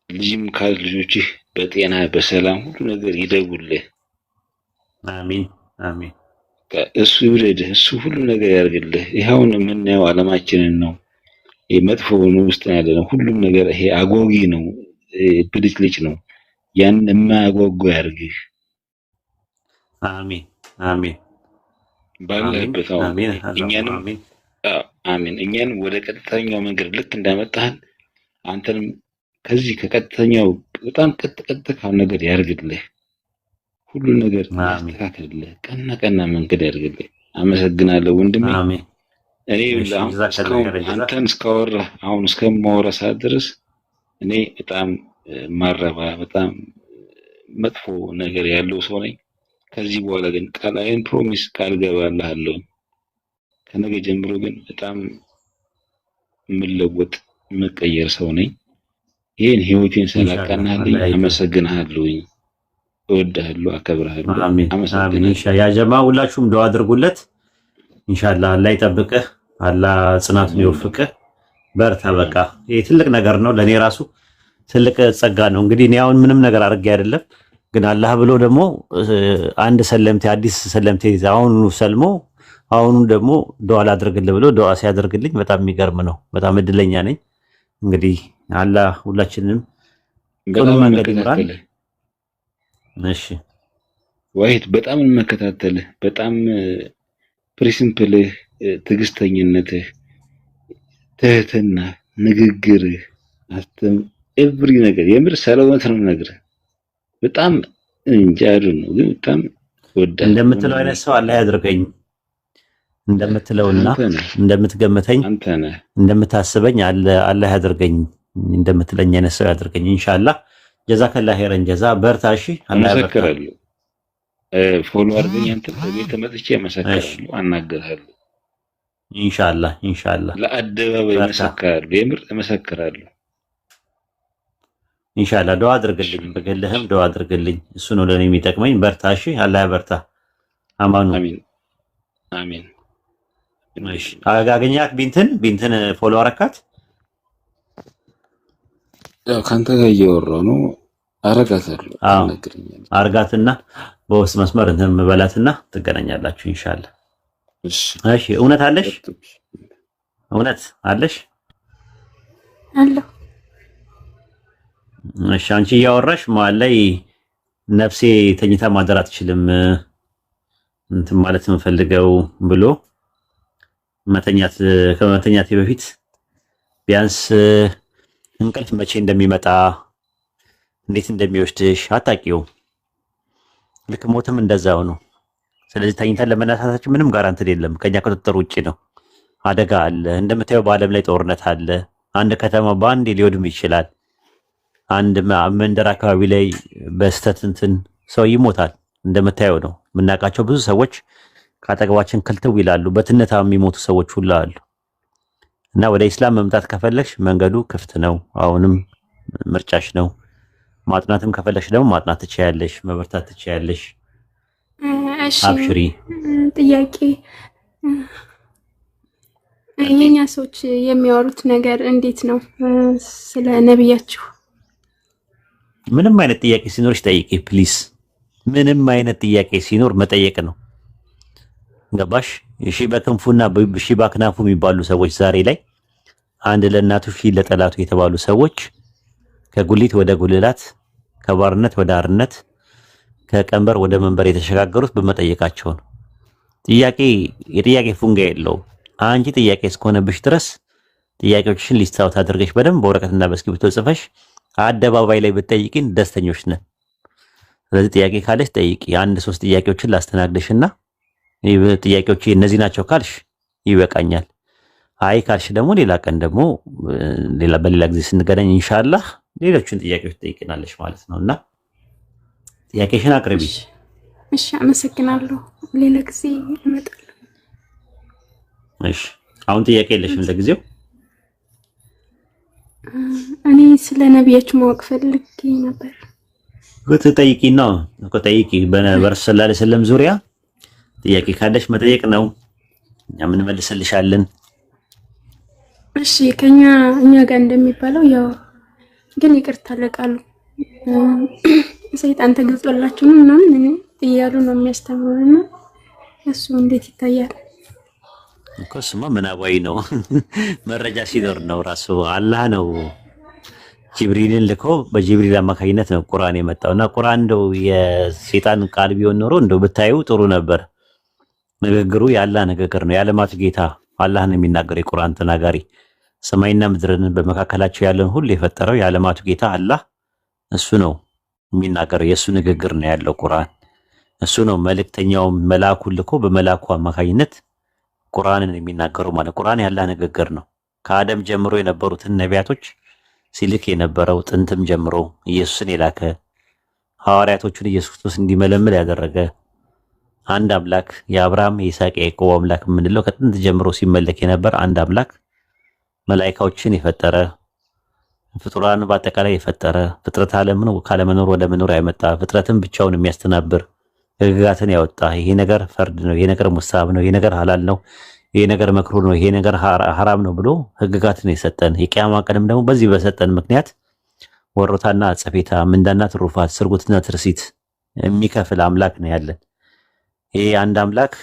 ልጅም ካል ልጆችህ በጤና በሰላም ሁሉ ነገር ይደጉልህ። አሚን አሚን። እሱ ይውደድህ፣ እሱ ሁሉ ነገር ያድርግልህ። ይሄውን የምናየው ዓለማችንን ነው። መጥፎ ነው ውስጥ ያለ ነው ሁሉም ነገር። ይሄ አጓጊ ነው፣ ብልጭልጭ ነው። ያን የማያጓጓ ያድርግህ። አሚን አሚን። ባለበት እኛንም ወደ ቀጥተኛው መንገድ ልክ እንዳመጣህን አንተንም ከዚህ ከቀጥተኛው በጣም ቀጥ ካለ ነገር ያድርግልህ። ሁሉ ነገር ያስተካክልልህ፣ ቀና መንገድ ያድርግልህ። አመሰግናለሁ ወንድሜ። እኔ አንተን እስካወራህ አሁን እስከማወራ ሰዓት ድረስ እኔ በጣም ማረባ በጣም መጥፎ ነገር ያለው ሰው ነኝ። ከዚህ በኋላ ግን ቃላዬን ፕሮሚስ ቃል ገባልሃለሁ። ከነገ ጀምሮ ግን በጣም የምለወጥ የምቀየር ሰው ነኝ። ይሄን ህይወቴን ስላቀናልኝ አመሰግንሃለሁኝ። እወድሃለሁ፣ አከብርሃለሁ። አመሰግናለሁ። ያ ጀማ ሁላችሁም ዱዓ አድርጉለት ኢንሻአላህ። አላህ ይጠብቅህ፣ አላህ ጽናቱን ይወፍቅህ። በርታ። በቃ ይሄ ትልቅ ነገር ነው፣ ለኔ ራሱ ትልቅ ጸጋ ነው። እንግዲህ እኔ አሁን ምንም ነገር አድርጌ አይደለም፣ ግን አላህ ብሎ ደግሞ አንድ ሰለምቴ አዲስ ሰለምቴ አሁኑ ሰልሞ አሁኑ ደግሞ ዱዓ ላድርግልህ ብሎ ዱዓ ሲያደርግልኝ በጣም የሚገርም ነው። በጣም እድለኛ ነኝ። እንግዲህ አላህ ሁላችንም ጥሩ መንገድ ይምራን። እሺ ዋሂድ በጣም እንመከታተልህ። በጣም ፕሪንሲፕልህ፣ ትዕግስተኝነትህ፣ ትህትና፣ ንግግርህ፣ ኤቭሪ ነገር የምር ሰለሞት ነው የምነግርህ። በጣም እንጃ ነው ግን በጣም ወዳጅ እንደምትለው አይነት ሰው አላህ ያድርገኝ። እንደምትለውና እንደምትገምተኝ እንደምታስበኝ አላህ ያድርገኝ። እንደምትለኝ አይነት ሰው ያድርገኝ ኢንሻአላህ። ጀዛከላህ ኸይረን ጀዛ። በርታ። እሺ አላህ ያበርታህ። ፎሎ አድርገኝ። አንተ በቤት መጥቼ እመሰክራለሁ፣ አናግርሃለሁ። ኢንሻአላህ ኢንሻአላህ ለአደባባይ እመሰክራለሁ፣ የምር እመሰክራለሁ። ኢንሻአላህ ዱዓ አድርግልኝ፣ በግልህም ዱዓ አድርግልኝ። እሱ ነው ለኔ የሚጠቅመኝ። በርታ። እሺ አላህ ያበርታህ። አማኑ አሚን አሚን። እሺ አገኛት ቢንትን ፎሎ አረካት። ያው ካንተ ጋር እያወራሁ ነው። አረጋታለሁ። አርጋትና በውስጥ መስመር እንትን መበላትና ትገናኛላችሁ ኢንሻአላህ። እሺ እውነት አለሽ? እውነት አለሽ? አለሁ። እሺ አንቺ እያወራሽ መሀል ላይ ነፍሴ ተኝታ ማደር አትችልም እንትን ማለት የምፈልገው ብሎ ከመተኛቴ በፊት ቢያንስ እንቅልፍ መቼ እንደሚመጣ እንዴት እንደሚወስድሽ አታውቂውም። ልክ ሞትም እንደዛው ነው። ስለዚህ ተኝተን ለመነሳታችን ምንም ጋራንት የለም፣ ከኛ ቁጥጥር ውጪ ነው። አደጋ አለ። እንደምታየው በዓለም ላይ ጦርነት አለ። አንድ ከተማ በአንዴ ሊወድም ይችላል። አንድ መንደር አካባቢ ላይ በስተት እንትን ሰው ይሞታል። እንደምታየው ነው። የምናውቃቸው ብዙ ሰዎች ከአጠገባችን ክልትው ይላሉ። በትነታ የሚሞቱ ሰዎች ሁሉ አሉ። እና ወደ ኢስላም መምጣት ከፈለግሽ መንገዱ ክፍት ነው። አሁንም ምርጫሽ ነው። ማጥናትም ከፈለግሽ ደግሞ ማጥናት ትችያለሽ፣ መበርታት ትችያለሽ። እሺ አብሽሪ። ጥያቄ፣ የኛ ሰዎች የሚያወሩት ነገር እንዴት ነው ስለ ነብያችሁ? ምንም አይነት ጥያቄ ሲኖርሽ ጠይቂ ፕሊስ። ምንም አይነት ጥያቄ ሲኖር መጠየቅ ነው። ገባሽ? እሺ በክንፉና እሺ በክናፉ የሚባሉ ሰዎች ዛሬ ላይ አንድ ለእናቱ ሺህ ለጠላቱ የተባሉ ሰዎች ከጉሊት ወደ ጉልላት፣ ከባርነት ወደ አርነት፣ ከቀንበር ወደ መንበር የተሸጋገሩት በመጠየቃቸው ነው። የጥያቄ ፉንጋ የለውም። አንቺ ጥያቄ እስከሆነብሽ ድረስ ጥያቄዎችሽን ሊስት አውት አድርገሽ በደንብ በወረቀትና በእስክሪብቶ ጽፈሽ አደባባይ ላይ ብትጠይቂን ደስተኞች ነን። ስለዚህ ጥያቄ ካለሽ ጠይቂ። አንድ 3 ጥያቄዎችን ላስተናግድሽና ጥያቄዎች እነዚህ ናቸው ካልሽ ይበቃኛል። አይ ካልሽ ደግሞ ሌላ ቀን ደግሞ በሌላ ጊዜ ስንገናኝ ኢንሻአላህ ሌሎችን ጥያቄዎች ትጠይቂናለሽ ማለት ነውና ጥያቄሽን አቅርቢ። እሺ አመሰግናለሁ። ሌላ ጊዜ እመጣለሁ። እሺ አሁን ጥያቄ የለሽም ለጊዜው? እኔ ስለ ነብያችሁ ማወቅ ፈልጌ ነበር። ጠይቂና ጠይቂ። በነብዩ ሰለላሁ ዐለይሂ ወሰለም ዙሪያ ጥያቄ ካለሽ መጠየቅ ነው፣ እኛ ምን መልስልሻለን። እሺ እኛ ጋር እንደሚባለው ያው ግን ይቅርታ ለቃሉ ሰይጣን ተገልጦላችሁ ነው ምናምን እያሉ ነው የሚያስተምሩና እሱ እንዴት ይታያል? እኮስማ ምናባዊ ነው። መረጃ ሲኖር ነው። ራሱ አላህ ነው ጅብሪልን ልኮ በጅብሪል አማካኝነት ነው ቁርአን የመጣውና ቁርአን እንደው የሰይጣን ቃል ቢሆን ኖሮ እንደው ብታዩ ጥሩ ነበር። ንግግሩ የአላህ ንግግር ነው። የዓለማቱ ጌታ አላህ ነው የሚናገረው። የቁርአን ተናጋሪ ሰማይና ምድርን በመካከላቸው ያለን ሁሉ የፈጠረው የዓለማቱ ጌታ አላህ እሱ ነው የሚናገረው። የእሱ ንግግር ነው ያለው ቁርአን። እሱ ነው መልእክተኛው መልአኩን ልኮ በመልአኩ አማካኝነት ቁርአንን የሚናገረው ማለት። ቁርአን ያላህ ንግግር ነው። ከአደም ጀምሮ የነበሩትን ነቢያቶች ሲልክ የነበረው ጥንትም ጀምሮ ኢየሱስን የላከ ሐዋርያቶቹን ኢየሱስ ክርስቶስ እንዲመለምል ያደረገ አንድ አምላክ የአብርሃም የይስሐቅ የያዕቆብ አምላክ የምንለው ከጥንት ጀምሮ ሲመለክ የነበር አንድ አምላክ መላእክቶችን የፈጠረ ፍጡራን በአጠቃላይ የፈጠረ ፍጥረት ዓለምን ካለመኖር ወደ መኖር ያመጣ ፍጥረትን ብቻውን የሚያስተናብር ሕግጋትን ያወጣ ይሄ ነገር ፈርድ ነው፣ ይሄ ነገር ሙስታብ ነው፣ ይሄ ነገር ሐላል ነው፣ ይሄ ነገር መክሩህ ነው፣ ይሄ ነገር ሐራም ነው ብሎ ሕግጋትን የሰጠን የቂያማ ቀንም ደግሞ በዚህ በሰጠን ምክንያት ወሮታና አጸፌታ ምንዳና ትሩፋት ስርጉትና ትርሲት የሚከፍል አምላክ ነው ያለን። ይሄ አንድ አምላክ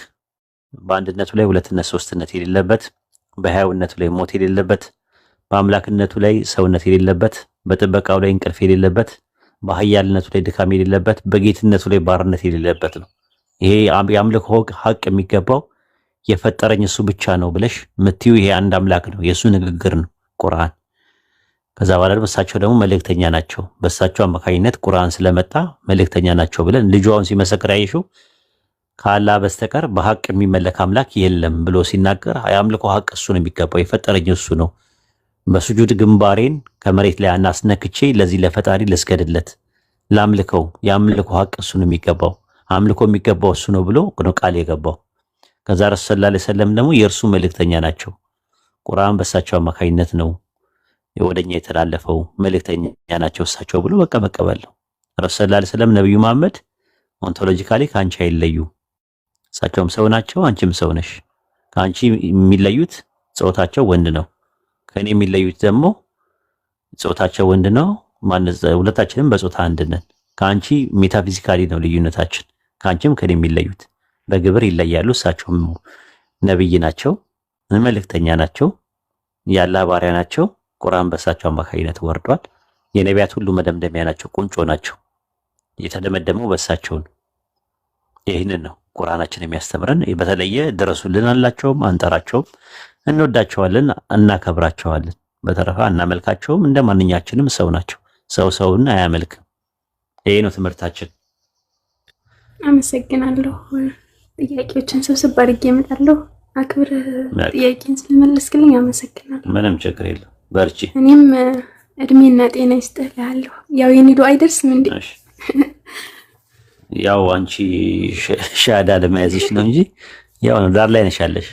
በአንድነቱ ላይ ሁለትነት ሶስትነት የሌለበት፣ በሕያውነቱ ላይ ሞት የሌለበት፣ በአምላክነቱ ላይ ሰውነት የሌለበት፣ በጥበቃው ላይ እንቅልፍ የሌለበት፣ በኃያልነቱ ላይ ድካም የሌለበት፣ በጌትነቱ ላይ ባርነት የሌለበት ነው። ይሄ የአምልኮ ሀቅ የሚገባው የፈጠረኝ እሱ ብቻ ነው ብለሽ ምትዩ ይሄ አንድ አምላክ ነው፣ የእሱ ንግግር ነው ቁርአን። ከዛ በኋላ ደግሞ እሳቸው ደግሞ መልእክተኛ ናቸው። በእሳቸው አማካኝነት ቁርአን ስለመጣ መልእክተኛ ናቸው ብለን ልጇን ሲመሰክር ያየሽው ከአላህ በስተቀር በሀቅ የሚመለክ አምላክ የለም ብሎ ሲናገር የአምልኮ ሀቅ እሱ ነው የሚገባው፣ የፈጠረኝ እሱ ነው። በሱጁድ ግንባሬን ከመሬት ላይ አናስነክቼ ለዚህ ለፈጣሪ ልስገድለት፣ ላምልከው፣ የአምልኮ ሀቅ እሱ ነው የሚገባው፣ አምልኮ የሚገባው እሱ ነው ብሎ ነው ቃል የገባው። ከዛ ረሱል ሰለላሁ ዐለይሂ ወሰለም ደግሞ የእርሱ መልእክተኛ ናቸው። ቁርአን በእሳቸው አማካኝነት ነው ወደኛ የተላለፈው፣ መልእክተኛ ናቸው እሳቸው ብሎ በቃ መቀበል ነው። ረሱል ሰለላሁ ዐለይሂ ወሰለም ነብዩ መሐመድ ኦንቶሎጂካሊ ከአንቺ አይለዩ፣ እሳቸውም ሰው ናቸው፣ አንቺም ሰው ነሽ። ከአንቺ የሚለዩት ጾታቸው ወንድ ነው፣ ከኔ የሚለዩት ደግሞ ጾታቸው ወንድ ነው። ሁለታችንም በጾታ አንድ ነን። ከአንቺ ሜታፊዚካሊ ነው ልዩነታችን፣ ከአንቺም ከኔ የሚለዩት በግብር ይለያሉ። እሳቸውም ነብይ ናቸው፣ መልእክተኛ ናቸው፣ የአላህ ባሪያ ናቸው። ቁርአን በእሳቸው አማካኝነት ወርዷል። የነቢያት ሁሉ መደምደሚያ ናቸው፣ ቁንጮ ናቸው። የተደመደመው በእሳቸው ነው። ይህንን ነው ቁርአናችን የሚያስተምረን። በተለየ ድረሱልን አላቸውም፣ አንጠራቸውም፣ እንወዳቸዋለን፣ እናከብራቸዋለን። በተረፈ እናመልካቸውም። እንደ ማንኛችንም ሰው ናቸው። ሰው ሰውን አያመልክም። ይሄ ነው ትምህርታችን። አመሰግናለሁ። ጥያቄዎችን ስብስብ አድርጌ እመጣለሁ። አክብር ጥያቄን ስለመለስክልኝ አመሰግናለሁ። ምንም ችግር የለም። በርቺ። እኔም እድሜና ጤና ይስጥልሃለሁ። ያው የኔ ዱዓ አይደርስም እንዴ? ያው አንቺ ሻዳ ለመያዝሽ ነው እንጂ ያው ነው። ዳር ላይ ነሽ ያለሽ፣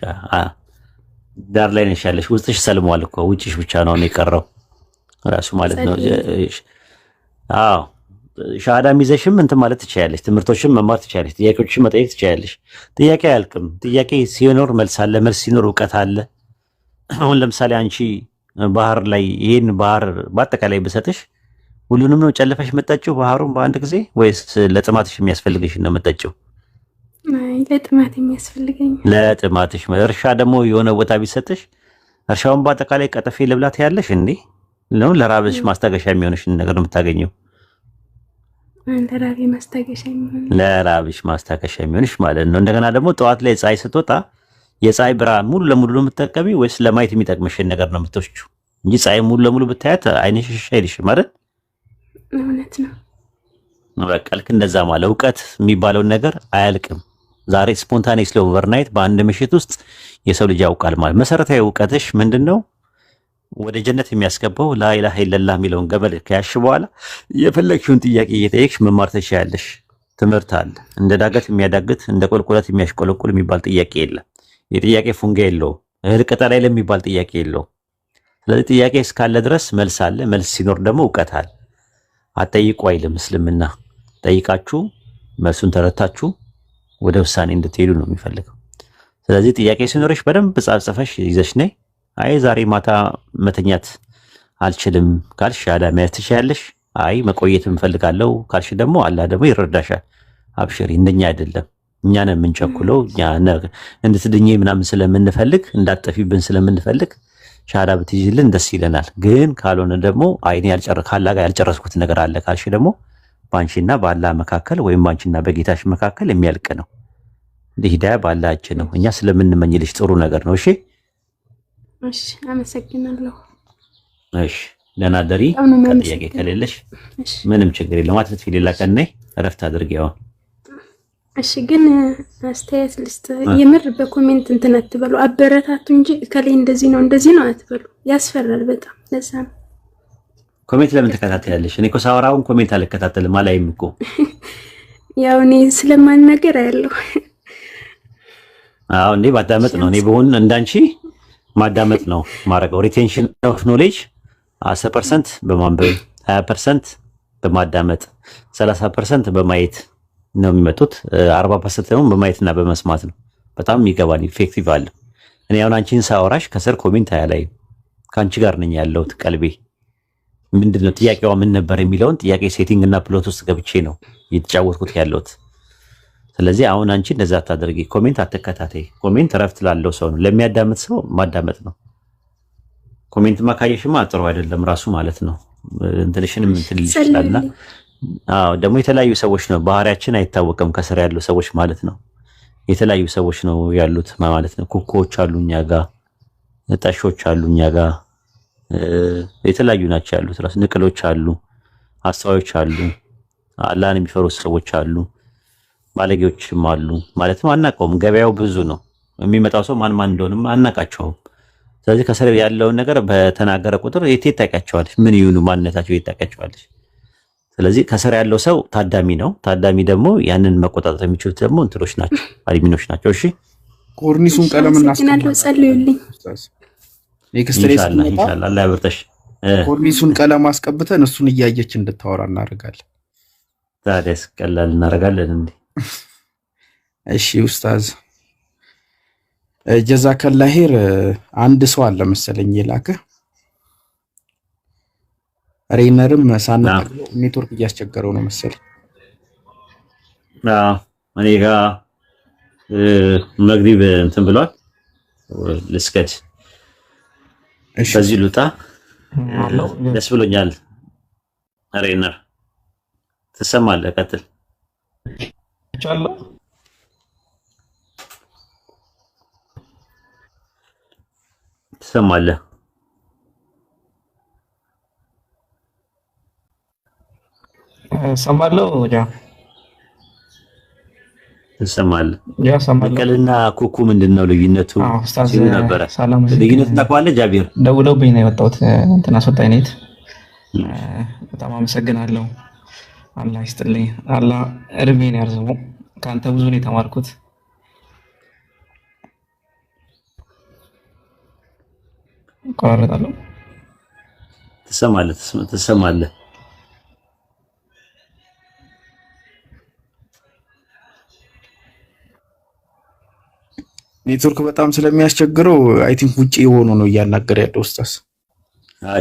ዳር ላይ ነሽ ያለሽ። ውስጥሽ ሰልሟል እኮ ውጭሽ ብቻ ነው የቀረው ራሱ ማለት ነው። አዎ ሻዳ ይዘሽም እንትን ማለት ትችያለሽ። ትምህርቶችን መማር ትችያለሽ። ጥያቄዎችን መጠየቅ ትችያለሽ። ጥያቄ አያልቅም። ጥያቄ ሲኖር መልስ አለ፣ መልስ ሲኖር እውቀት አለ። አሁን ለምሳሌ አንቺ ባህር ላይ ይሄን ባህር በአጠቃላይ ብሰጥሽ ሁሉንም ነው ጨልፈሽ መጣጭው ባህሩን በአንድ ጊዜ ወይስ ለጥማትሽ የሚያስፈልግሽ ነው መጣጭው? አይ ለጥማት የሚያስፈልገኝ። ለጥማትሽ። እርሻ ደግሞ የሆነ ቦታ ቢሰጥሽ እርሻውን በአጠቃላይ ቀጠፌ ልብላት ያለሽ እንዴ? ነው ለራብሽ ማስታገሻ የሚሆንሽ ነገር ነው የምታገኘው። ለራብሽ ማስታገሻ የሚሆንሽ ማለት ነው። እንደገና ደግሞ ጠዋት ላይ ፀሐይ ስትወጣ የፀሐይ ብርሃን ሙሉ ለሙሉ ነው የምትጠቀሚ ወይስ ለማየት የሚጠቅምሽን ነገር ነው የምትወስጂው? እንጂ ፀሐይ ሙሉ ለሙሉ ብታያት አይንሽ አይልሽም ማለት እውነት ነው። በቃ ልክ እንደዛ ማለት እውቀት የሚባለውን ነገር አያልቅም። ዛሬ ስፖንታኔስ ኦቨርናይት በአንድ ምሽት ውስጥ የሰው ልጅ ያውቃል ማለት። መሰረታዊ እውቀትሽ ምንድነው? ወደ ጀነት የሚያስገባው ላኢላሃ ኢለላህ የሚለውን ገመድ ከያሽ በኋላ የፈለግሽውን ጥያቄ እየጠየቅሽ መማር ትችያለሽ። ትምህርት አለ። እንደ ዳገት የሚያዳግት እንደ ቁልቁለት የሚያሽቆለቁል የሚባል ጥያቄ የለም። የጥያቄ ፉንጋ የለውም። እህል ቅጠል ላይ የሚባል ጥያቄ የለውም። ስለዚህ ጥያቄ እስካለ ድረስ መልስ አለ። መልስ ሲኖር ደግሞ እውቀት አለ። አጠይቁ አይልም እስልምና። ጠይቃችሁ መልሱን ተረታችሁ ወደ ውሳኔ እንድትሄዱ ነው የሚፈልገው። ስለዚህ ጥያቄ ሲኖርሽ በደንብ ጻፍጽፈሽ ይዘሽ ነይ። አይ ዛሬ ማታ መተኛት አልችልም ካልሽ ሻዳ መያዝ ትችያለሽ። አይ መቆየት እንፈልጋለሁ ካልሽ ደግሞ አላህ ደግሞ ይረዳሻል። አብሽሪ፣ እንደኛ አይደለም። እኛ ነን የምንቸኩለው። እኛ እንድትድኚ ምናምን ስለምንፈልግ እንዳትጠፊብን ስለምንፈልግ ሻዳ ብትይዝልን ደስ ይለናል። ግን ካልሆነ ደግሞ አይኔ ካላህ ጋር ያልጨረስኩት ነገር አለ ካልሽ ደግሞ ባንቺና በአላህ መካከል ወይም ባንቺና በጌታሽ መካከል የሚያልቅ ነው። ሂዳያ በአላህ እጅ ነው። እኛ ስለምንመኝልሽ ጥሩ ነገር ነው። እሺ እሺ፣ አመሰግናለሁ። እሺ ደህና ደሪ። ጥያቄ ከሌለሽ ምንም ችግር የለም። አትጥፊ። ሌላ ቀን ነይ እረፍት አድርጊው። እሺ ግን አስተያየት ልስጥ። የምር በኮሜንት እንትን አትበሉ፣ አበረታቱ እንጂ ከላይ እንደዚህ ነው አትበሉ። ያስፈራል በጣም። ለዛ ነው ኮሜንት ለምን ተከታተያለሽ? እኔ እኮ ሳወራውን ኮሜንት አልከታተልም አላይም እኮ። ያው እኔ ስለማንነገር ያለው አዎ እንዴ ማዳመጥ ነው። እኔ በሆን እንዳንቺ ማዳመጥ ነው ማረገው። ሪቴንሽን ኦፍ ኖሌጅ 10% በማንበብ 20% በማዳመጥ 30% በማየት ነው የሚመጡት። 40% ደግሞ በማየትና በመስማት ነው። በጣም ይገባል። ኢፌክቲቭ አለ። እኔ አሁን አንቺን ሳወራሽ ከስር ኮሜንት አያላይም። ከአንቺ ጋር ነኝ ያለሁት። ቀልቤ ምንድነው ጥያቄዋ ምን ነበር የሚለውን ጥያቄ ሴቲንግ እና ፕሎት ውስጥ ገብቼ ነው እየተጫወትኩት ያለሁት። ስለዚህ አሁን አንቺ እንደዛ አታደርጊ። ኮሜንት አትከታተይ። ኮሜንት እረፍት ላለው ሰው ነው፣ ለሚያዳምጥ ሰው ማዳመጥ ነው። ኮሜንት ማካየሽማ ጥሩ አይደለም ራሱ ማለት ነው። እንትንሽንም እንትን ይችላልና አዎ ደግሞ የተለያዩ ሰዎች ነው ባህሪያችን አይታወቅም። ከስር ያሉ ሰዎች ማለት ነው የተለያዩ ሰዎች ነው ያሉት ማለት ነው። ኩኮዎች አሉ እኛ ጋር፣ ጠሾች አሉ እኛ ጋር፣ የተለያዩ ናቸው ያሉት። ራስ ንቅሎች አሉ፣ አስተዋዮች አሉ፣ አላህን የሚፈሩ ሰዎች አሉ፣ ባለጌዎችም አሉ ማለት ነው። አናውቀውም። ገበያው ብዙ ነው። የሚመጣው ሰው ማን ማን እንደሆነም አናውቃቸውም። ስለዚህ ከስር ያለውን ነገር በተናገረ ቁጥር የት ታውቂያቸዋለሽ? ምን ይሁኑ ማንነታቸው የት ታውቂያቸዋለሽ? ስለዚህ ከስር ያለው ሰው ታዳሚ ነው። ታዳሚ ደግሞ ያንን መቆጣጠር የሚችሉት ደግሞ እንትሎች ናቸው፣ አድሚኖች ናቸው። እሺ ኮርኒሱን ቀለም እናስቀምጣለሁ። ጸልዩልኝ። ኢንሻአላህ አላህ ያበርተሽ። ኮርኒሱን ቀለም አስቀብተን እሱን እያየች እንድታወራ እናደርጋለን። ታዲያስ ቀላል እናደርጋለን እንዴ? እሺ ኡስታዝ ጀዛከላ ኸይር። አንድ ሰው አለ መሰለኝ የላከ ሬነርም ሳናቀለው ኔትወርክ እያስቸገረው ነው መሰለኝ። እኔ ጋር መግሪብ እንትን ብሏል። ልስገድ በዚህ ሉጣ ደስ ብሎኛል። ሬነር ትሰማለህ? ቀጥል። ትሰማለህ? ሰማለሁ ያ ትሰማለህ? ያ ሰማለሁ። በቀልና ኩኩ ምንድነው ልዩነቱ? ሲሉ ነበረ። ልዩነቱ ታውቀዋለህ? ጃቢር ደውለውብኝ ነው የወጣሁት። እንትን አስወጣኝ ኔት። በጣም አመሰግናለሁ። አላህ ይስጥልኝ። አላህ እድሜን ያርዝመው። ከአንተ ብዙ ነው የተማርኩት። ቆራረጣለሁ። ትሰማለህ? ኔትወርክ በጣም ስለሚያስቸግረው አይ ቲንክ ውጪ የሆኑ ነው እያናገረ ያለው ኡስታዝ።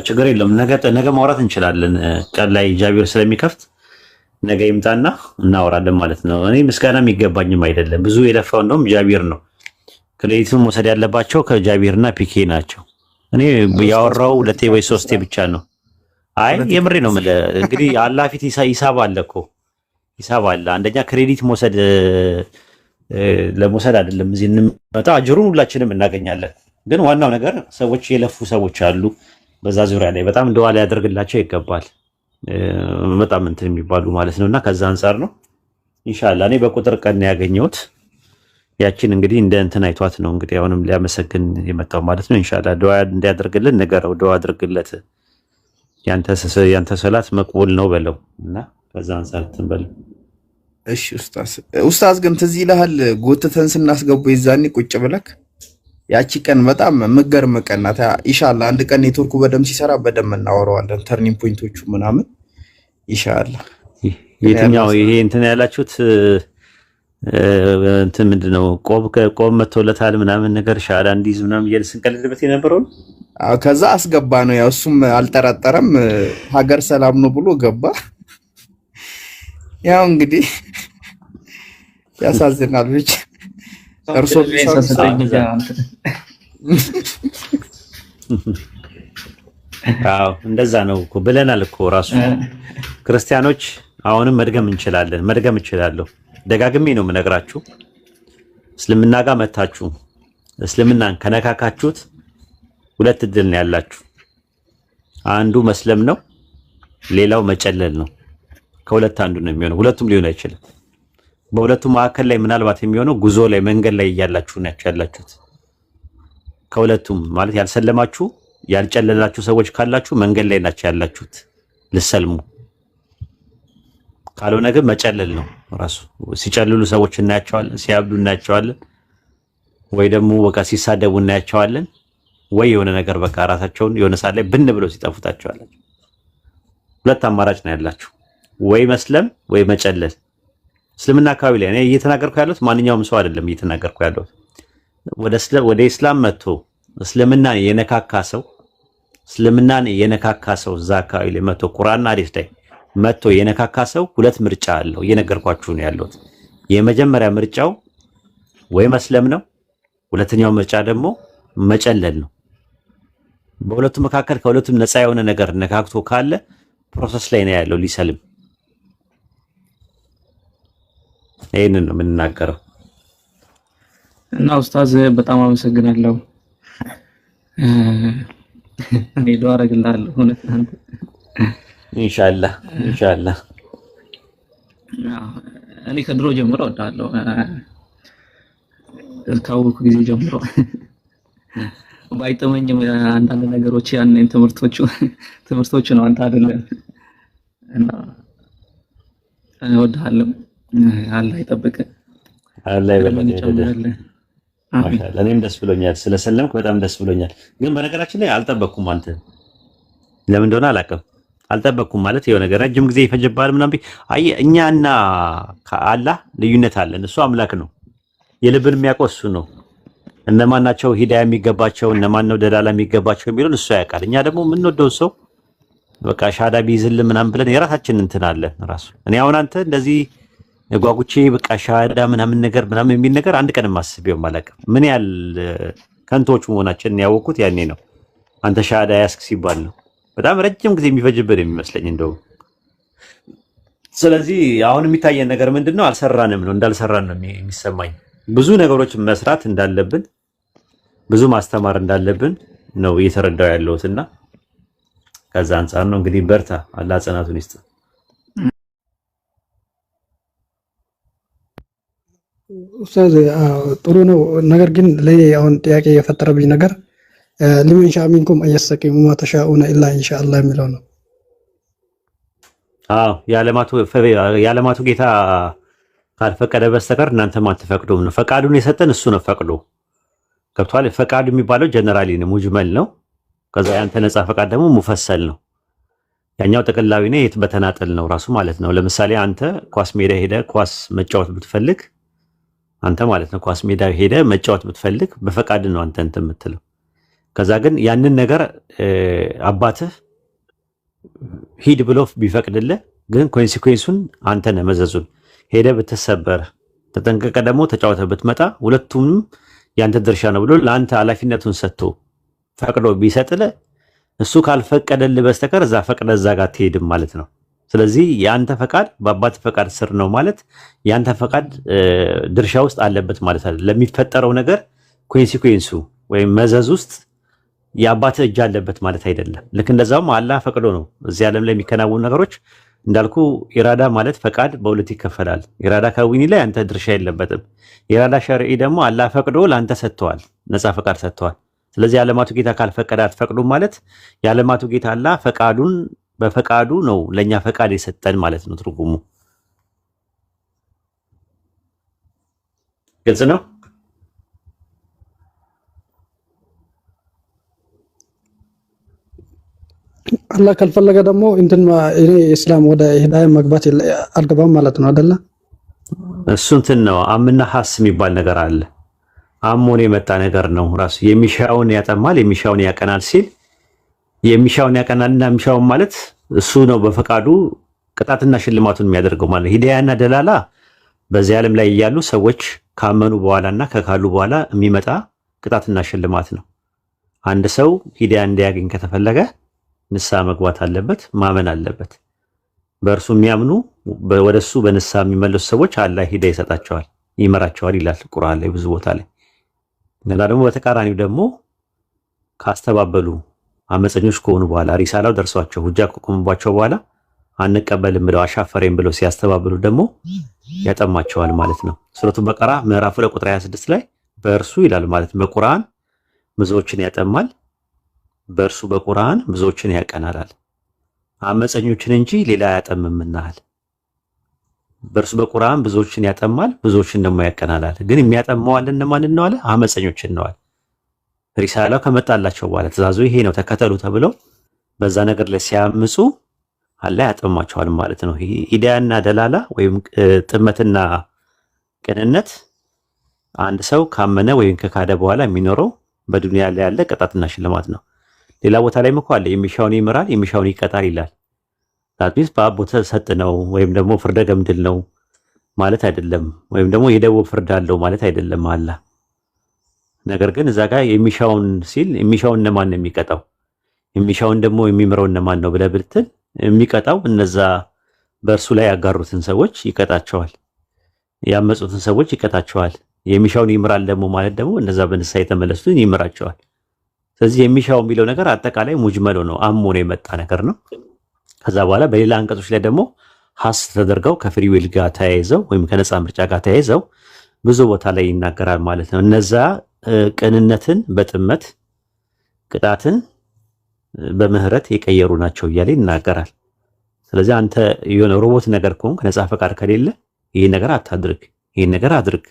ችግር የለውም። ነገ ማውራት እንችላለን። ቀን ላይ ጃቢር ስለሚከፍት ነገ ይምጣና እናወራለን ማለት ነው። እኔ ምስጋና የሚገባኝም አይደለም። ብዙ የለፋው እንደውም ጃቢር ነው። ክሬዲቱን መውሰድ ያለባቸው ከጃቢርና ፒኬ ናቸው። እኔ ያወራው ሁለቴ ወይ ሶስቴ ብቻ ነው። አይ የምሬ ነው የምልህ። እንግዲህ አላህ ፊት ሂሳብ አለ እኮ ሂሳብ አለ። አንደኛ ክሬዲት ለመውሰድ አይደለም እዚህ እንመጣ፣ አጅሩን ሁላችንም እናገኛለን። ግን ዋናው ነገር ሰዎች የለፉ ሰዎች አሉ በዛ ዙሪያ ላይ በጣም እንደዋ ሊያደርግላቸው ይገባል። በጣም እንትን የሚባሉ ማለት ነውና ከዛ አንፃር ነው ኢንሻአላህ እኔ በቁጥር ቀን ያገኘሁት ያችን እንግዲህ እንደ እንትን አይቷት ነው እንግዲህ አሁንም ሊያመሰግን የመጣው ማለት ነው። ኢንሻአላህ ዱዓ እንዲያደርግልን ንገረው፣ ዱዓ አድርግለት። ያንተ ሰላት መቅቡል ነው በለው እና ከዛ አንፃር ትንበል። እሺ ኡስታዝ ግን ትዝ ይልሃል ጎትተን ስናስገቡ የዛኔ ቁጭ ብለክ ያቺ ቀን በጣም የምትገርም ቀን ናት። ኢንሻአላህ አንድ ቀን ኔትወርኩ በደም ሲሰራ በደም እናወራዋለን። ተርኒንግ ፖይንቶቹ ምናምን ኢንሻአላህ። የትኛው ይሄ እንትን ያላችሁት እንትን ምንድነው? ቆብ መተውለታል ምናምን ነገር ሻላ እንዲዝ ምናምን እየስንቀልድበት የነበረው ከዛ አስገባ ነው። ያው እሱም አልጠረጠረም ሀገር ሰላም ነው ብሎ ገባ። ያው እንግዲህ ያሳዝናል ብቻ እርሶ እንደዛ ነው እኮ ብለናል እኮ ራሱ ክርስቲያኖች። አሁንም መድገም እንችላለን፣ መድገም እችላለሁ። ደጋግሜ ነው የምነግራችሁ። እስልምና ጋር መታችሁ እስልምናን ከነካካችሁት ሁለት እድል ነው ያላችሁ። አንዱ መስለም ነው፣ ሌላው መጨለል ነው። ከሁለት አንዱ ነው የሚሆነው። ሁለቱም ሊሆን አይችልም። በሁለቱም መካከል ላይ ምናልባት የሚሆነው ጉዞ ላይ መንገድ ላይ እያላችሁ ናችሁ ያላችሁት። ከሁለቱም ማለት ያልሰለማችሁ ያልጨለላችሁ ሰዎች ካላችሁ መንገድ ላይ ናችሁ ያላችሁት ልሰልሙ። ካልሆነ ግን መጨለል ነው ራሱ። ሲጨልሉ ሰዎች እናያቸዋለን፣ ሲያብዱ እናያቸዋለን፣ ወይ ደግሞ በቃ ሲሳደቡ እናያቸዋለን፣ ወይ የሆነ ነገር በቃ ራሳቸውን የሆነ ሰዓት ላይ ብን ብለው ሲጠፉታቸዋለን። ሁለት አማራጭ ነው ያላችሁ፣ ወይ መስለም ወይ መጨለል። እስልምና አካባቢ ላይ እኔ እየተናገርኩ ያለሁት ማንኛውም ሰው አይደለም እየተናገርኩ ያለሁት። ወደ እስላም መጥቶ እስልምናን የነካካ ሰው እዛ አካባቢ ላይ መጥቶ ቁርአንና ሐዲስ ላይ መጥቶ የነካካ ሰው ሁለት ምርጫ አለው። እየነገርኳችሁ ነው ያለሁት። የመጀመሪያ ምርጫው ወይ መስለም ነው፣ ሁለተኛው ምርጫ ደግሞ መጨለል ነው። በሁለቱም መካከል ከሁለቱም ነፃ የሆነ ነገር ነካክቶ ካለ ፕሮሰስ ላይ ነው ያለው ሊሰልም። ይሄንን ነው የምንናገረው። እና ኡስታዝ በጣም አመሰግናለሁ። እኔ ዱአ አደርግልሃለሁ እውነት አንተ ኢንሻአላህ ኢንሻአላህ። እኔ ከድሮ ጀምሮ እወዳለሁ ካወኩ ጊዜ ጀምሮ ባይጠመኝም አንዳንድ ነገሮች ያን ትምህርቶቹ ነው አንተ አይደለም እና እወድሃለሁ። አላህ ይጠብቅ። አላህ ይበልልህ። ማሻአላህ እኔም ደስ ብሎኛል ስለሰለምክ በጣም ደስ ብሎኛል። ግን በነገራችን ላይ አልጠበቅኩም። አንተ ለምን እንደሆነ አላውቅም። አልጠበቅኩም ማለት የሆነ ነገር ረጅም ጊዜ ይፈጅብሃል ምናምን። አየህ እኛና ከአላህ ልዩነት አለን። እሱ አምላክ ነው። የልብን የሚያውቀው እሱ ነው። እነማን ናቸው ሂዳያ የሚገባቸው እነማን ነው ደላላ የሚገባቸው የሚሉን እሱ ያውቃል። እኛ ደግሞ የምንወደው ሰው በቃ ሻዳ ቢይዝልን ምናምን ብለን የራሳችንን እንትን አለን ራሱ። እኔ አሁን አንተ እንደዚህ ጓጉቼ በቃ ሻዳ ምናምን ነገር ምናምን የሚል ነገር አንድ ቀን ማስቤው አላውቅም። ምን ያህል ከንቶቹ መሆናችንን ያወቅኩት ያኔ ነው። አንተ ሻዳ ያስክ ሲባል ነው። በጣም ረጅም ጊዜ የሚፈጅብን የሚመስለኝ እንደው። ስለዚህ አሁን የሚታየን ነገር ምንድነው? አልሰራንም ነው እንዳልሰራን ነው የሚሰማኝ። ብዙ ነገሮች መስራት እንዳለብን ብዙ ማስተማር እንዳለብን ነው እየተረዳው ያለሁትና ከዛ አንፃር ነው እንግዲህ በርታ፣ አላህ ጽናቱን ይስጥ። ኡስታዝ ጥሩ ነው። ነገር ግን ለኔ አሁን ጥያቄ የፈጠረብኝ ነገር ሊመን ሻአ ሚንኩም አየስተቂሙ ማ ተሻኡነ ኢላ ኢንሻአላህ የሚለው ነው። አዎ የዓለማቱ ጌታ ካልፈቀደ በስተቀር እናንተም አትፈቅዱም ነው። ፈቃዱን የሰጠን እሱ ነው ፈቅዶ ገብቷል። ፈቃዱ የሚባለው ጀነራሊ ነው፣ ሙጅመል ነው። ከዛ ያንተ ነፃ ፈቃድ ደግሞ ሙፈሰል ነው። ያኛው ጥቅላዊ ነው፣ የት በተናጠል ነው ራሱ ማለት ነው። ለምሳሌ አንተ ኳስ ሜዳ ሄደ ኳስ መጫወት ብትፈልግ አንተ ማለት ነው ኳስ ሜዳ ሄደ መጫወት ብትፈልግ በፈቃድ ነው አንተ እንትን የምትለው። ከዛ ግን ያንን ነገር አባትህ ሂድ ብሎ ቢፈቅድልህ ግን ኮንሲኩዌንሱን አንተ ነህ መዘዙን። ሄደ ብትሰበር ተጠንቀቀ ደግሞ ተጫወተ ብትመጣ ሁለቱም ያንተ ድርሻ ነው ብሎ ለአንተ ኃላፊነቱን ሰጥቶ ፈቅዶ ቢሰጥልህ እሱ ካልፈቀደልህ በስተቀር እዛ ፈቅደ እዛ ጋር ትሄድም ማለት ነው። ስለዚህ የአንተ ፈቃድ በአባት ፈቃድ ስር ነው ማለት የአንተ ፈቃድ ድርሻ ውስጥ አለበት ማለት አይደለም። ለሚፈጠረው ነገር ኮንሲኩዌንሱ ወይም መዘዝ ውስጥ የአባት እጅ አለበት ማለት አይደለም። ልክ እንደዛውም አላህ ፈቅዶ ነው እዚህ ዓለም ላይ የሚከናወኑ ነገሮች እንዳልኩ ኢራዳ ማለት ፈቃድ በሁለት ይከፈላል። ኢራዳ ከዊኒ ላይ አንተ ድርሻ የለበትም። ኢራዳ ሸርዒ ደግሞ አላህ ፈቅዶ ለአንተ ሰጥተዋል፣ ነፃ ፈቃድ ሰጥተዋል። ስለዚህ የዓለማቱ ጌታ ካልፈቀደ አትፈቅዱም ማለት የዓለማቱ ጌታ አላህ ፈቃዱን በፈቃዱ ነው ለኛ ፈቃድ የሰጠን ማለት ነው ትርጉሙ። ግልጽ ነው። አላህ ካልፈለገ ደግሞ እንትን እኔ እስላም ወደ ሂዳያ መግባት አልገባም ማለት ነው አይደለ? እሱ እንትን ነው አምና ሐስ የሚባል ነገር አለ። አሞን የመጣ ነገር ነው ራሱ። የሚሻውን ያጠማል የሚሻውን ያቀናል ሲል የሚሻውን ያቀናልና የሚሻውን ማለት እሱ ነው በፈቃዱ ቅጣትና ሽልማቱን የሚያደርገው ማለት። ሂዳያና ደላላ በዚህ ዓለም ላይ እያሉ ሰዎች ካመኑ በኋላና ከካሉ በኋላ የሚመጣ ቅጣትና ሽልማት ነው። አንድ ሰው ሂዳያ እንዲያገኝ ከተፈለገ ንስሐ መግባት አለበት፣ ማመን አለበት። በእርሱ የሚያምኑ ወደሱ በንስሐ የሚመለሱ ሰዎች አላህ ሂዳያ ይሰጣቸዋል፣ ይመራቸዋል ይላል ቁርአን ላይ ብዙ ቦታ ላይ። እና ደግሞ በተቃራኒው ደግሞ ካስተባበሉ አመፀኞች ከሆኑ በኋላ ሪሳላው ደርሷቸው ሁጃ ከቆሙባቸው በኋላ አንቀበልም ብለው አሻፈረኝ ብለው ሲያስተባብሉ ደግሞ ያጠማቸዋል ማለት ነው። ሱረቱ በቀራ ምዕራፍ 2 ቁጥር 26 ላይ በእርሱ ይላል ማለት በቁርአን ብዙዎችን ያጠማል፣ በእርሱ በቁርአን ብዙዎችን ያቀናላል፣ አመፀኞችን እንጂ ሌላ ያጠምምናል። በእርሱ በቁርአን ብዙዎችን ያጠማል፣ ብዙዎችን ደግሞ ያቀናላል። ግን የሚያጠማዋል እነማንን ነው አለ? አመፀኞችን ነው አለ። ሪሳላው ከመጣላቸው በኋላ ትእዛዙ ይሄ ነው ተከተሉ ተብለው በዛ ነገር ላይ ሲያምፁ አላህ ያጠማቸዋል ማለት ነው። ሂዳያና ደላላ ወይም ጥመትና ቅንነት አንድ ሰው ካመነ ወይም ከካደ በኋላ የሚኖረው በዱንያ ላይ ያለ ቅጣትና ሽልማት ነው። ሌላ ቦታ ላይ እኮ አለ የሚሻውን ይምራል የሚሻውን ይቀጣል ይላል። ዛትሚስ በአቦ ተሰጥ ነው ወይም ደግሞ ፍርደ ገምድል ነው ማለት አይደለም። ወይም ደግሞ የደቦ ፍርድ አለው ማለት አይደለም አላህ። ነገር ግን እዛ ጋር የሚሻውን ሲል የሚሻውን እነማን ነው የሚቀጣው? የሚሻውን ደግሞ የሚምረው እነማን ነው ብለህ ብትል የሚቀጣው እነዛ በእርሱ ላይ ያጋሩትን ሰዎች ይቀጣቸዋል። ያመጹትን ሰዎች ይቀጣቸዋል። የሚሻውን ይምራል ደግሞ ማለት ደግሞ እነዛ በንስሐ የተመለሱትን ይምራቸዋል። ስለዚህ የሚሻው የሚለው ነገር አጠቃላይ ሙጅመሎ ነው፣ አሞ ነው የመጣ ነገር ነው። ከዛ በኋላ በሌላ አንቀጾች ላይ ደግሞ ሀስ ተደርገው ከፍሪ ዊል ጋር ተያይዘው ወይም ከነፃ ምርጫ ጋር ተያይዘው ብዙ ቦታ ላይ ይናገራል ማለት ነው። እነዛ ቅንነትን በጥመት ቅጣትን በምህረት የቀየሩ ናቸው እያለ ይናገራል። ስለዚህ አንተ የሆነ ሮቦት ነገር ከሆንክ ነፃ ፈቃድ ከሌለ ይህን ነገር አታድርግ፣ ይህን ነገር አድርግ፣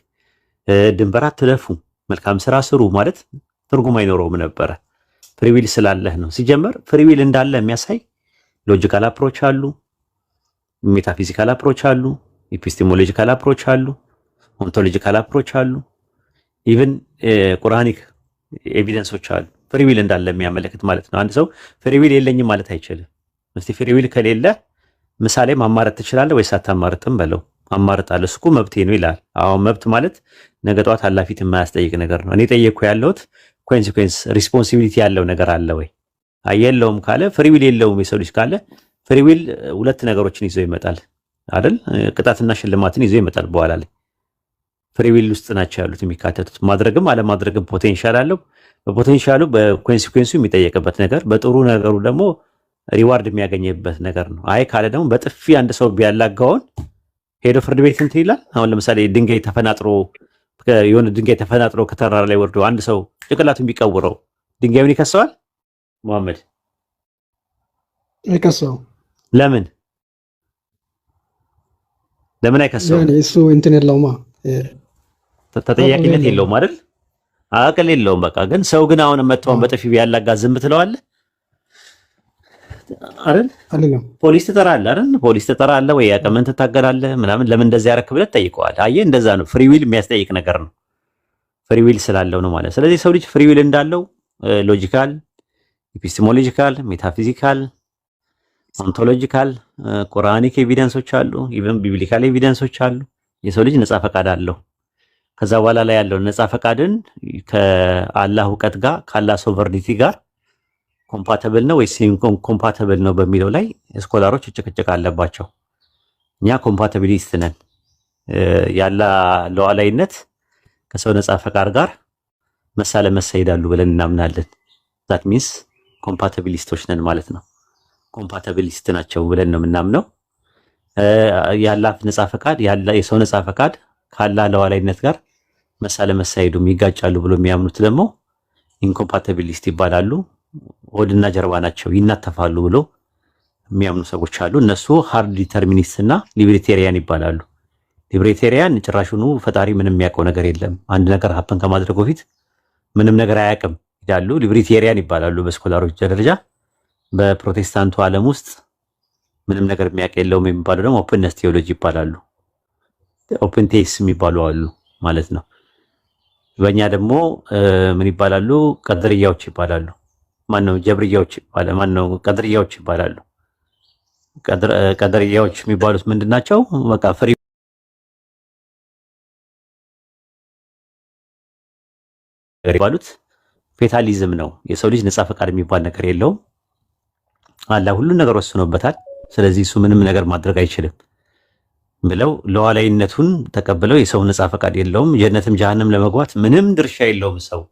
ድንበር አትለፉ፣ መልካም ስራ ስሩ ማለት ትርጉም አይኖረውም ነበረ። ፍሪዊል ስላለህ ነው። ሲጀመር ፍሪዊል እንዳለ የሚያሳይ ሎጂካል አፕሮች አሉ፣ ሜታፊዚካል አፕሮች አሉ፣ ኢፒስቴሞሎጂካል አፕሮች አሉ፣ ኦንቶሎጂካል አፕሮች አሉ፣ ኢቭን ቁርአኒክ ኤቪደንሶች አሉ። ፍሪዊል እንዳለ የሚያመለክት ማለት ነው። አንድ ሰው ፍሪዊል የለኝም ማለት አይችልም። እስቲ ፍሪዊል ከሌለ ምሳሌ ማማረጥ ትችላለህ ወይስ አታማርጥም በለው። አማርጣለሁ፣ እሱ እኮ መብቴ ነው ይላል። አሁን መብት ማለት ነገ ጠዋት ኃላፊት የማያስጠይቅ ነገር ነው። እኔ ጠየቅኩ ያለሁት ኮንሲኩዌንስ ሪስፖንሲቢሊቲ ያለው ነገር አለ ወይ? የለውም ካለ ፍሪዊል የለውም የሰው ልጅ ካለ ፍሪዊል ሁለት ነገሮችን ይዞ ይመጣል አይደል? ቅጣትና ሽልማትን ይዞ ይመጣል። በኋላ ላይ ፍሪዊል ውስጥ ናቸው ያሉት የሚካተቱት። ማድረግም አለማድረግም ፖቴንሻል አለው። በፖቴንሻሉ በኮንሲኩዌንሱ የሚጠየቅበት ነገር፣ በጥሩ ነገሩ ደግሞ ሪዋርድ የሚያገኝበት ነገር ነው። አይ ካለ ደግሞ በጥፊ አንድ ሰው ቢያላጋውን ሄዶ ፍርድ ቤት እንትን ይላል። አሁን ለምሳሌ ድንጋይ ተፈናጥሮ ከተራራ ላይ ወርዶ አንድ ሰው ጭንቅላቱን ቢቀውረው ድንጋዩን ይከሰዋል? መሐመድ አይከሰው። ለምን አይከሰው? እሱ እንትን የለውማ ተጠያቂነት የለውም አይደል? አቅል የለውም። በቃ ግን ሰው ግን አሁን መጥተውን በጥፊ ቢያላጋ ዝም ትለዋለህ አይደል? ፖሊስ ትጠራለህ አይደል? ፖሊስ ትጠራለህ ወይ ያቀመን ትታገላለህ ምናምን። ለምን እንደዚህ ያረክ ብለህ ትጠይቀዋለህ። አየህ፣ እንደዛ ነው። ፍሪዊል የሚያስጠይቅ ነገር ነው። ፍሪዊል ስላለው ነው ማለት። ስለዚህ ሰው ልጅ ፍሪዊል እንዳለው ሎጂካል፣ ኢፒስቴሞሎጂካል፣ ሜታፊዚካል፣ ኦንቶሎጂካል ቁርአኒክ ኤቪደንሶች አሉ። ኢቭን ቢብሊካል ኤቪደንሶች አሉ። የሰው ልጅ ነፃ ፈቃድ አለው። ከዛ በኋላ ላይ ያለው ነፃ ፈቃድን ከአላህ እውቀት ጋር ከአላህ ሶቨርኒቲ ጋር ኮምፓተብል ነው ወይስ ኢንኮምፓተብል ነው በሚለው ላይ ስኮላሮች ጭቅጭቅ አለባቸው። እኛ ኮምፓቲቢሊስት ነን። ያለ ሉዓላዊነት ከሰው ነፃ ፈቃድ ጋር መሳ ለመሳ ይሄዳሉ ብለን እናምናለን። ዛት ሚንስ ኮምፓቲቢሊስቶች ነን ማለት ነው። ኮምፓቲቢሊስት ናቸው ብለን ነው የምናምነው። ያለ ነፃ ፈቃድ የሰው ነፃ ፈቃድ ካለ ሉዓላዊነት ጋር መሳ ለመሳ ይሄዱም ይጋጫሉ ብሎ የሚያምኑት ደግሞ ኢንኮምፓቲቢሊስት ይባላሉ። ሆድና ጀርባ ናቸው ይናተፋሉ ብሎ የሚያምኑ ሰዎች አሉ። እነሱ ሃርድ ዲተርሚኒስት እና ሊብሬቴሪያን ይባላሉ። ሊብሬቴሪያን ጭራሹኑ ፈጣሪ ምንም የሚያውቀው ነገር የለም፣ አንድ ነገር ሀፕን ከማድረጉ በፊት ምንም ነገር አያውቅም ይላሉ። ሊብሬቴሪያን ይባላሉ በስኮላሮች ደረጃ። በፕሮቴስታንቱ ዓለም ውስጥ ምንም ነገር የሚያውቅ የለውም የሚባሉ ደግሞ ኦፕንነስ ቴዎሎጂ ይባላሉ። ኦፕን ቴስ የሚባሉ አሉ ማለት ነው። በእኛ ደግሞ ምን ይባላሉ? ቀድርያዎች ይባላሉ። ማነው ጀብርያዎች ይባላሉ። ማነው ቀድርያዎች ይባላሉ። ቀድርያዎች የሚባሉት ምንድናቸው? በቃ ፍሪ ይባሉት ፌታሊዝም ነው። የሰው ልጅ ነፃ ፈቃድ የሚባል ነገር የለውም። አላህ ሁሉን ነገር ወስኖበታል። ስለዚህ እሱ ምንም ነገር ማድረግ አይችልም ብለው ሉዓላዊነቱን ተቀብለው የሰው ነፃ ፈቃድ የለውም፣ ጀነትም ጀሃነም ለመግባት ምንም ድርሻ የለውም ሰው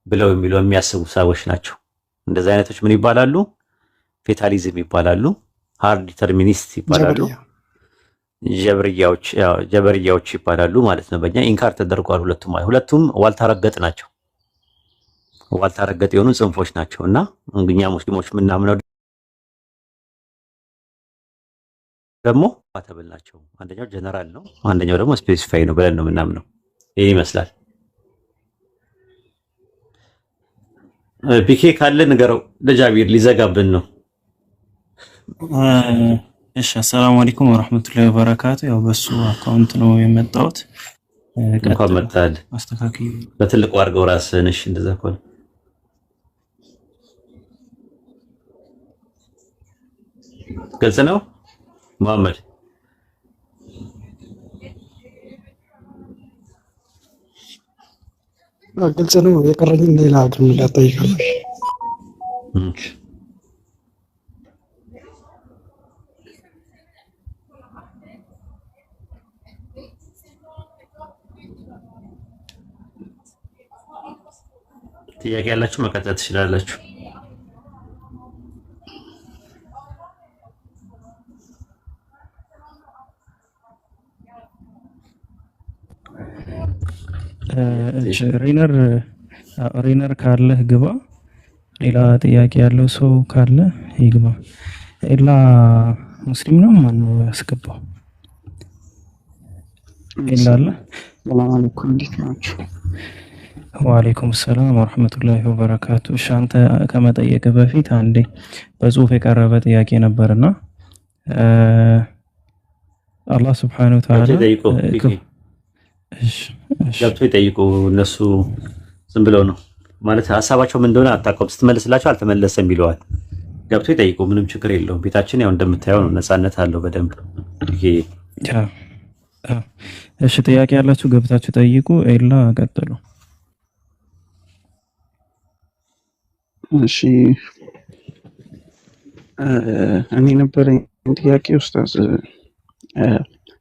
ብለው የሚያስቡ ሰዎች ናቸው። እንደዚህ አይነቶች ምን ይባላሉ? ፌታሊዝም ይባላሉ። ሃርድ ዲተርሚኒስት ይባላሉ። ጀበርያዎች ይባላሉ ማለት ነው። በእኛ ኢንካር ተደርጓል። ሁለቱም ዋልታረገጥ ናቸው። ዋልታረገጥ የሆኑ ጽንፎች ናቸው እና እኛ ሙስሊሞች የምናምነው ደግሞ ኮምፓቲብል ናቸው። አንደኛው ጀነራል ነው፣ አንደኛው ደግሞ ስፔሲፋይ ነው ብለን ነው የምናምነው። ይህ ይመስላል። ፒኬ ካለ ንገረው። ለጃቢር ሊዘጋብን ነው። እሺ፣ አሰላሙ አለይኩም ወራህመቱላሂ ወበረካቱ። ያው በሱ አካውንት ነው የመጣሁት። እንኳን መጣል። አስተካክይ በትልቁ አድርገው ራስህን። እሺ፣ እንደዛ ከሆነ ግልጽ ነው። መሐመድ ግልጽ ነው። የቀረኝን ሌላ ግን እንዳትጠይቃለሽ። ጥያቄ ያላችሁ መቀጠል ትችላላችሁ። ሬነር ካለህ ግባ። ሌላ ጥያቄ ያለው ሰው ካለ ይግባ። ኤላ ሙስሊም ነው? ማን ነው ያስገባው? ኤላ አለ? ሰላም አለይኩም፣ እንዴት ናችሁ? ወአለይኩም ሰላም ወራህመቱላሂ ወበረካቱ። እሺ አንተ ከመጠየቅ በፊት አንዴ በጽሁፍ የቀረበ ጥያቄ ነበርና አላህ Subhanahu Wa Ta'ala ገብቶ ይጠይቁ። እነሱ ዝም ብለው ነው ማለት ሐሳባቸው ምን እንደሆነ አታውቀውም። ስትመልስላቸው አልተመለሰም ይለዋል። ገብቶ ይጠይቁ፣ ምንም ችግር የለውም። ቤታችን ያው እንደምታየው ነው፣ ነፃነት አለው በደንብ። ይሄ እሺ ጥያቄ ያላችሁ ገብታችሁ ጠይቁ። ኤላ ቀጥሉ። እሺ እኔ ነበረኝ ጥያቄ ኡስታዝ፣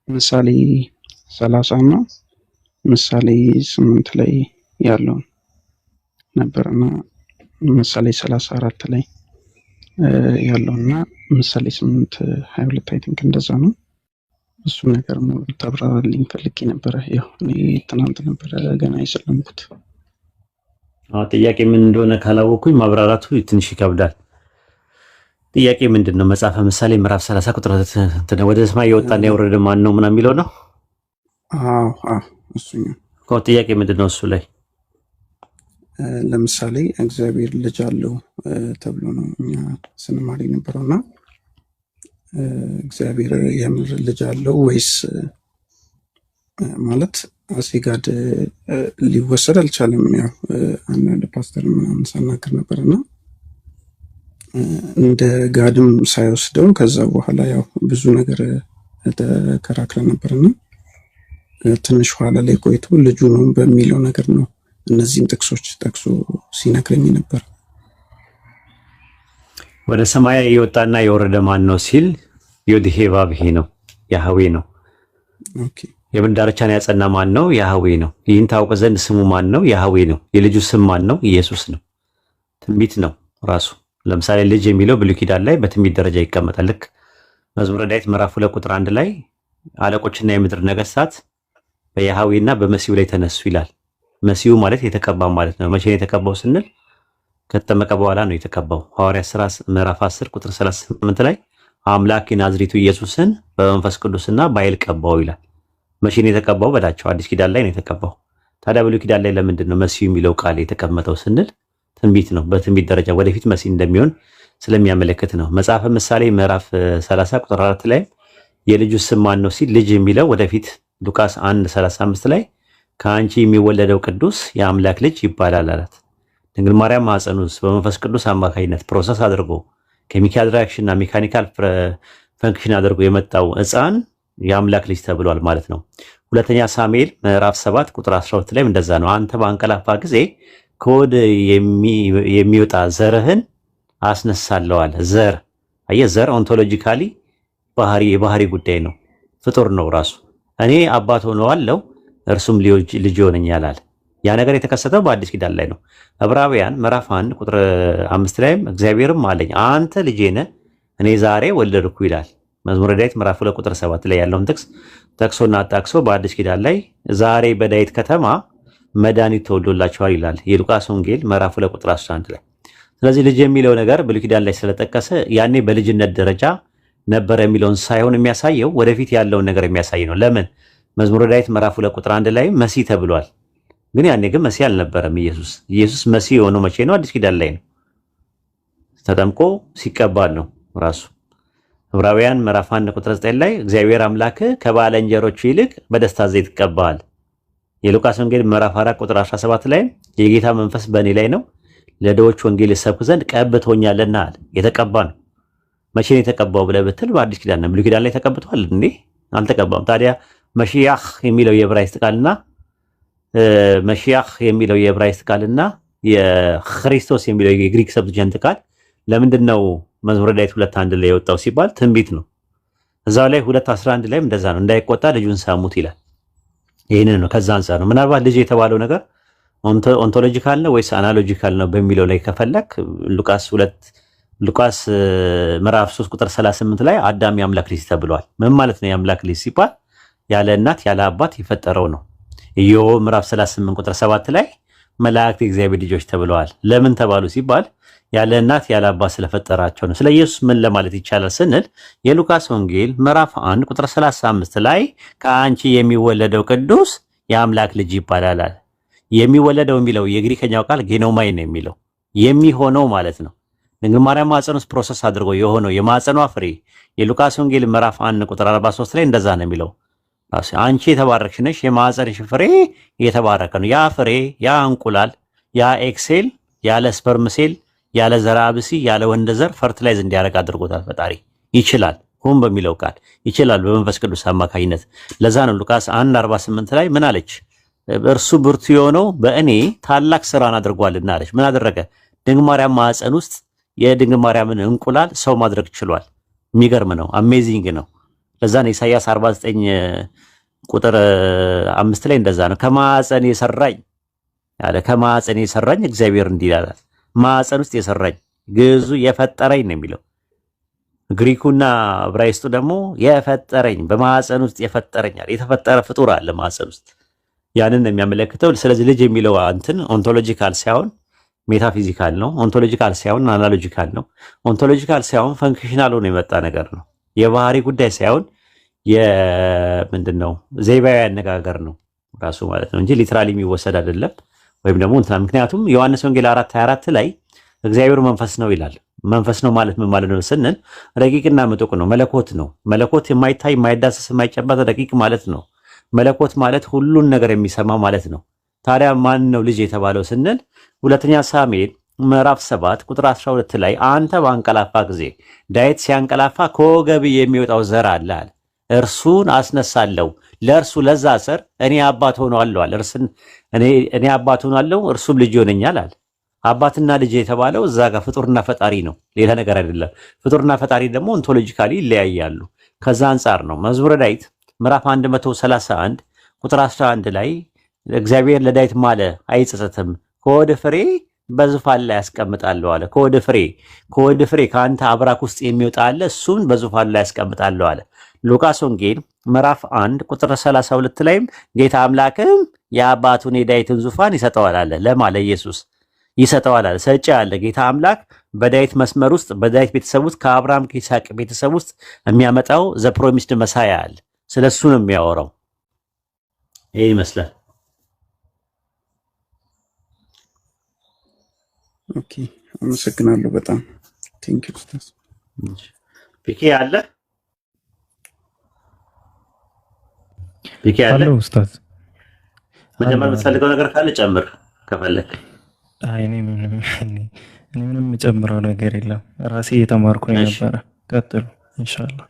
ምሳሌ 30 እና ምሳሌ 8 ላይ ያለው ነበርና ምሳሌ 34 ላይ ያለውና ምሳሌ 8 22 አይ ቲንክ እንደዛ ነው። እሱ ነገር ነው ተብራራልኝ ፈልጌ ነበር። ያው እኔ ትናንት ነበር ገና የሰለምኩት። ጥያቄ ምን እንደሆነ ካላወኩኝ ማብራራቱ ትንሽ ይከብዳል። ጥያቄ ምንድነው? መጽሐፈ ምሳሌ ምዕራፍ 30 ቁጥር ወደ ሰማይ የወጣና የወረደ ማን ነው ምናምን የሚለው ነው? እሱኛው ጥያቄ ምንድነው? እሱ ላይ ለምሳሌ እግዚአብሔር ልጅ አለው ተብሎ ነው እኛ ስንማር የነበረውና እግዚአብሔር የምር ልጅ አለው ወይስ ማለት አሲጋድ ሊወሰድ አልቻለም። ያው አንዳንድ ፓስተር ምናምን ሳናገር ነበርና እንደ ጋድም ሳይወስደው ከዛ በኋላ ያው ብዙ ነገር ተከራክረ ነበርና ትንሽ ኋላ ላይ ቆይቶ ልጁ ነው በሚለው ነገር ነው እነዚህን ጥቅሶች ጠቅሶ ሲነግረኝ ነበር። ወደ ሰማይ የወጣና የወረደ ማን ነው ሲል ዮድሄ ባብሄ ነው፣ ያህዌ ነው። ኦኬ የምድር ዳርቻን ያጸና ማን ነው? ያህዌ ነው። ይህን ታውቅ ዘንድ ስሙ ማን ነው? ያህዌ ነው። የልጁ ስም ማን ነው? ኢየሱስ ነው። ትንቢት ነው ራሱ። ለምሳሌ ልጅ የሚለው ብሉይ ኪዳን ላይ በትንቢት ደረጃ ይቀመጣል። ልክ መዝሙረ ዳዊት ምዕራፍ 2 ቁጥር 1 ላይ አለቆችና የምድር ነገስታት በያህዌና በመሲሁ ላይ ተነሱ ይላል። መሲሁ ማለት የተቀባ ማለት ነው። መቼ ነው የተቀባው ስንል ከተጠመቀ በኋላ ነው የተቀባው። ሐዋርያት ሥራ ምዕራፍ 10 ቁጥር 38 ላይ አምላክ የናዝሬቱ ኢየሱስን በመንፈስ ቅዱስና በኃይል ቀባው ይላል። መቼ ነው የተቀባው በላቸው? አዲስ ኪዳን ላይ ነው የተቀባው። ታዲያ ብሉይ ኪዳን ላይ ለምንድን ነው መሲሁ የሚለው ቃል የተቀመጠው ስንል ትንቢት ነው። በትንቢት ደረጃ ወደፊት መሲህ እንደሚሆን ስለሚያመለክት ነው። መጽሐፈ ምሳሌ ምዕራፍ 30 ቁጥር 4 ላይ የልጁ ስም ማን ነው ሲል ልጅ የሚለው ወደፊት ሉቃስ 1:35 ላይ ከአንቺ የሚወለደው ቅዱስ የአምላክ ልጅ ይባላል አላት። ድንግል ማርያም ማኅፀን ውስጥ በመንፈስ ቅዱስ አማካኝነት ፕሮሰስ አድርጎ ኬሚካል ሪአክሽን እና ሜካኒካል ፈንክሽን አድርጎ የመጣው ሕፃን የአምላክ ልጅ ተብሏል ማለት ነው። ሁለተኛ ሳሙኤል ምዕራፍ 7 ቁጥር 12 ላይ እንደዛ ነው። አንተ በአንቀላፋ ጊዜ ከሆድ የሚወጣ ዘርህን አስነሳለዋል። ዘር አየህ፣ ዘር ኦንቶሎጂካሊ የባህሪ ጉዳይ ነው። ፍጡር ነው ራሱ። እኔ አባት ሆነዋለሁ እርሱም ልጅ ይሆነኛል አለ። ያ ነገር የተከሰተው በአዲስ ኪዳን ላይ ነው። ዕብራውያን ምዕራፍ 1 ቁጥር 5 ላይም እግዚአብሔርም አለኝ አንተ ልጄ ነህ እኔ ዛሬ ወለድኩ ይላል። መዝሙረ ዳዊት ምዕራፍ 2 ቁጥር 7 ላይ ያለውን ጥቅስ ጠቅሶና አጣቅሶ በአዲስ ኪዳን ላይ ዛሬ በዳዊት ከተማ መድኃኒት ተወልዶላቸዋል ይላል። የሉቃስ ወንጌል ምዕራፍ 2 ቁጥር 11 ላይ። ስለዚህ ልጅ የሚለው ነገር ብሉይ ኪዳን ላይ ስለጠቀሰ ያኔ በልጅነት ደረጃ ነበረ የሚለውን ሳይሆን የሚያሳየው ወደፊት ያለውን ነገር የሚያሳይ ነው። ለምን መዝሙረ ዳዊት ምዕራፍ 2 ቁጥር 1 ላይ መሲህ ተብሏል። ግን ያኔ ግን መሲህ አልነበረም። ኢየሱስ መሲህ የሆነው መቼ ነው? አዲስ ኪዳን ላይ ነው። ተጠምቆ ሲቀባል ነው ራሱ። ዕብራውያን ምዕራፍ 1 ቁጥር 9 ላይ እግዚአብሔር አምላክ ከባልንጀሮቹ ይልቅ በደስታ ዘይት ይቀባል። የሉቃስ ወንጌል ምዕራፍ 4 ቁጥር 17 ላይ የጌታ መንፈስ በእኔ ላይ ነው ለድሆች ወንጌል ይሰብክ ዘንድ ቀብቶኛልና አለ። የተቀባ ነው። መቼ ነው የተቀባው ብለህ ብትል በአዲስ ኪዳን ነው። ብሉይ ኪዳን ላይ ተቀብቷል እንዴ? አልተቀባም። ታዲያ መሺያህ የሚለው የዕብራይስጥ ቃልና መሺያህ የሚለው የዕብራይስጥ ቃልና የክርስቶስ የሚለው የግሪክ ሰብጀንት ቃል ለምንድን ነው መዝሙረ ዳዊት 2:1 ላይ የወጣው ሲባል ትንቢት ነው። እዛው ላይ 2:11 ላይም እንደዛ ነው። እንዳይቆጣ ልጁን ሳሙት ይላል። ይህንን ነው ከዛ አንፃር ነው። ምናልባት ልጅ የተባለው ነገር ኦንቶሎጂካል ነው ወይስ አናሎጂካል ነው በሚለው ላይ ከፈለክ ሉቃስ ምዕራፍ 3 ቁጥር 38 ላይ አዳም የአምላክ ልጅ ተብሏል። ምን ማለት ነው የአምላክ ልጅ ሲባል? ያለ እናት ያለ አባት የፈጠረው ነው። ኢዮብ ምዕራፍ 38 ቁጥር 7 ላይ መላእክት የእግዚአብሔር ልጆች ተብለዋል። ለምን ተባሉ ሲባል ያለ እናት ያለ አባት ስለፈጠራቸው ነው። ስለ ኢየሱስ ምን ለማለት ይቻላል ስንል የሉቃስ ወንጌል ምዕራፍ 1 ቁጥር 35 ላይ ከአንቺ የሚወለደው ቅዱስ የአምላክ ልጅ ይባላል። የሚወለደው የሚለው የግሪከኛው ቃል ጌኖማይ ነው የሚለው የሚሆነው ማለት ነው። ድንግል ማርያም ማኅፀን ውስጥ ፕሮሰስ አድርጎ የሆነው የማኅፀኗ ፍሬ የሉቃስ ወንጌል ምዕራፍ 1 ቁጥር 43 ላይ እንደዛ ነው የሚለው። አንቺ የተባረክሽ ነሽ፣ የማኅፀንሽ ፍሬ የተባረከ ነው። ያ ፍሬ ያ እንቁላል ያ ኤክሴል ያለ ስፐርም ሴል ያለ ዘራ ብሲ ያለ ወንድ ዘር ፈርቲላይዝ እንዲያደርግ አድርጎታል ፈጣሪ። ይችላል ሁን በሚለው ቃል ይችላል በመንፈስ ቅዱስ አማካኝነት። ለዛ ነው ሉቃስ 1:48 ላይ ምን አለች? እርሱ ብርቱ የሆነው በእኔ ታላቅ ስራን አድርጓልና አለች። ምን አደረገ? ድንግል ማርያም ማኅፀን ውስጥ የድንግል ማርያምን እንቁላል ሰው ማድረግ ችሏል። የሚገርም ነው፣ አሜዚንግ ነው። ለዛ ነው ኢሳይያስ 49 ቁጥር 5 ላይ እንደዛ ነው ከማኅፀን የሰራኝ ያለ ከማኅፀን የሰራኝ እግዚአብሔር እንዲህ ይላል። ማኅፀን ውስጥ የሰራኝ ግዕዙ የፈጠረኝ ነው የሚለው። ግሪኩና ዕብራይስጡ ደግሞ የፈጠረኝ በማኅፀን ውስጥ የፈጠረኛል። የተፈጠረ ፍጡር አለ ማኅፀን ውስጥ፣ ያንን ነው የሚያመለክተው። ስለዚህ ልጅ የሚለው እንትን ኦንቶሎጂካል ሳይሆን ሜታፊዚካል ነው። ኦንቶሎጂካል ሳይሆን አናሎጂካል ነው። ኦንቶሎጂካል ሳይሆን ፈንክሽናል ሆኖ የመጣ ነገር ነው። የባህሪ ጉዳይ ሳይሆን የምንድነው ዘይባዊ አነጋገር ነው ራሱ ማለት ነው እንጂ ሊትራሊ የሚወሰድ አይደለም። ወይም ደግሞ እንትና ምክንያቱም ዮሐንስ ወንጌል 4:24 ላይ እግዚአብሔር መንፈስ ነው ይላል። መንፈስ ነው ማለት ምን ማለት ነው ስንል ረቂቅና ምጡቅ ነው፣ መለኮት ነው። መለኮት የማይታይ የማይዳሰስ የማይጨበጥ ረቂቅ ማለት ነው። መለኮት ማለት ሁሉን ነገር የሚሰማ ማለት ነው። ታዲያ ማን ነው ልጅ የተባለው ስንል ሁለተኛ ሳሙኤል ምዕራፍ 7 ቁጥር 12 ላይ አንተ ባንቀላፋ ጊዜ ዳዊት ሲያንቀላፋ ከወገብ የሚወጣው ዘር አለ፣ እርሱን አስነሳለሁ፣ ለእርሱ ለዛ ዘር እኔ አባት ሆነዋለሁ አለ። እኔ አባት ሆነዋለሁ እርሱም ልጅ ይሆነኛል አለ። አባትና ልጅ የተባለው እዛ ጋር ፍጡርና ፈጣሪ ነው፣ ሌላ ነገር አይደለም። ፍጡርና ፈጣሪ ደግሞ ኦንቶሎጂካሊ ይለያያሉ። ከዛ አንጻር ነው መዝሙረ ዳዊት ምዕራፍ 131 ቁጥር 11 ላይ እግዚአብሔር ለዳዊት ማለ አይጸጸትም፣ ከወደ ፍሬ በዙፋን ላይ ያስቀምጣለሁ አለ። ከወደ ፍሬ ከአንተ አብራክ ውስጥ የሚወጣ አለ፣ እሱን በዙፋን ላይ ያስቀምጣለሁ አለ። ሉቃስ ወንጌል ምዕራፍ 1 ቁጥር 32 ላይም ጌታ አምላክም የአባቱን የዳዊትን ዙፋን ይሰጠዋል አለ። ለማለ ኢየሱስ ይሰጠዋል አለ። ሰጪ አለ ጌታ አምላክ በዳዊት መስመር ውስጥ በዳዊት ቤተሰብ ውስጥ ከአብርሃም ከይስሐቅ ቤተሰብ ውስጥ የሚያመጣው ዘ ፕሮሚስድ መሳያ አለ። ስለሱ ነው የሚያወራው። ይሄ ይመስላል። ኦኬ፣ አመሰግናለሁ በጣም ቴንክ ዩ ኡስታዝ። ፒኬ አለ ፒኬ አለ ኡስታዝ። መጀመር የምትፈልገው ነገር ካለ ጨምር ከፈለክ። አይ እኔ ምንም የምጨምረው ነገር የለም፣ ራሴ እየተማርኩኝ ነበረ። ቀጥሉ ኢንሻአላህ።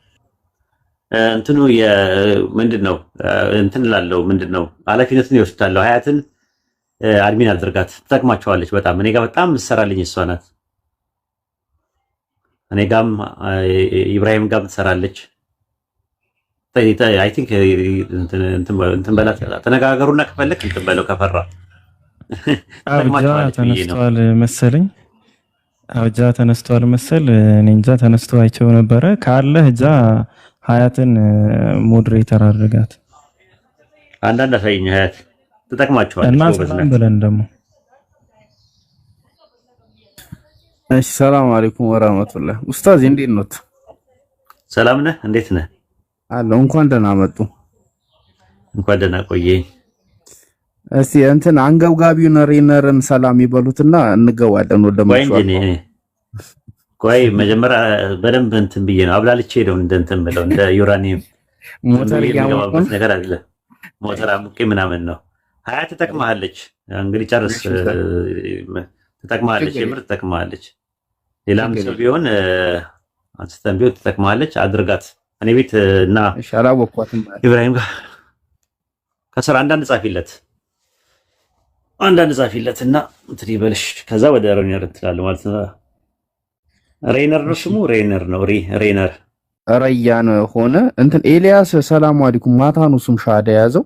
እንትኑ ምንድነው እንትን ላለው ምንድነው ኃላፊነትን ይወስዳለሁ። ሀያትን አድሚን አድርጋት፣ ትጠቅማቸዋለች በጣም። እኔ ጋር በጣም ትሰራልኝ እሷ ናት። እኔ ጋርም ኢብራሂም ጋር ትሰራለች። አይ ቲንክ እንትን በላት፣ ተነጋገሩና ከፈለክ እንትን በለው ከፈራ ተነስተዋል መሰለኝ። አውጃ ተነስተዋል መሰል። እኔ እንጃ ተነስቶ አይቸው ነበረ። ካለ እጃ ሀያትን ሞዴሬተር አድርጋት። አንዳንድ አሳይኝ ሀያት ትጠቅማቸዋለች። እና ሰላም ብለን ደግሞ እሺ። ሰላም አለይኩም ወራህመቱላህ። ኡስታዝ እንዴት ኖት? ሰላም ነህ? እንዴት ነህ? አለው። እንኳን ደህና መጡ። እንኳን ደህና ቆየኝ። እስቲ እንትን አንገብጋቢውን ሬነርን ሰላም ይበሉትና እንገባለን ወደ መጥቷል። ቆይ መጀመሪያ በደንብ እንትን ብዬ ነው አብላልቼ ነው እንትን ብለው እንደ ዩራኒየም ሞተር ያመጣው ነገር አይደለ። ሞተር አሙቄ ምናምን ነው። ሀያ ትጠቅማለች። እንግዲህ ጨርስ። ትጠቅማለች፣ የምር ትጠቅማለች። ሌላም ሰው ቢሆን አንስተን ቢሆን ትጠቅማለች። አድርጋት። እኔ ቤት እና አላወኳትም። ኢብራሂም ጋር ከስራ አንዳንድ ጻፊለት እና እንትን ይበልሽ። ከዛ ወደ ሬነር ትላለህ ማለት ነው። ሬነር ነው ስሙ፣ ሬነር ነው። ሬነር ረያን ሆነ እንትን ኤልያስ ሰላም አለይኩም። ማታ ነው እሱም ሻዳ ያዘው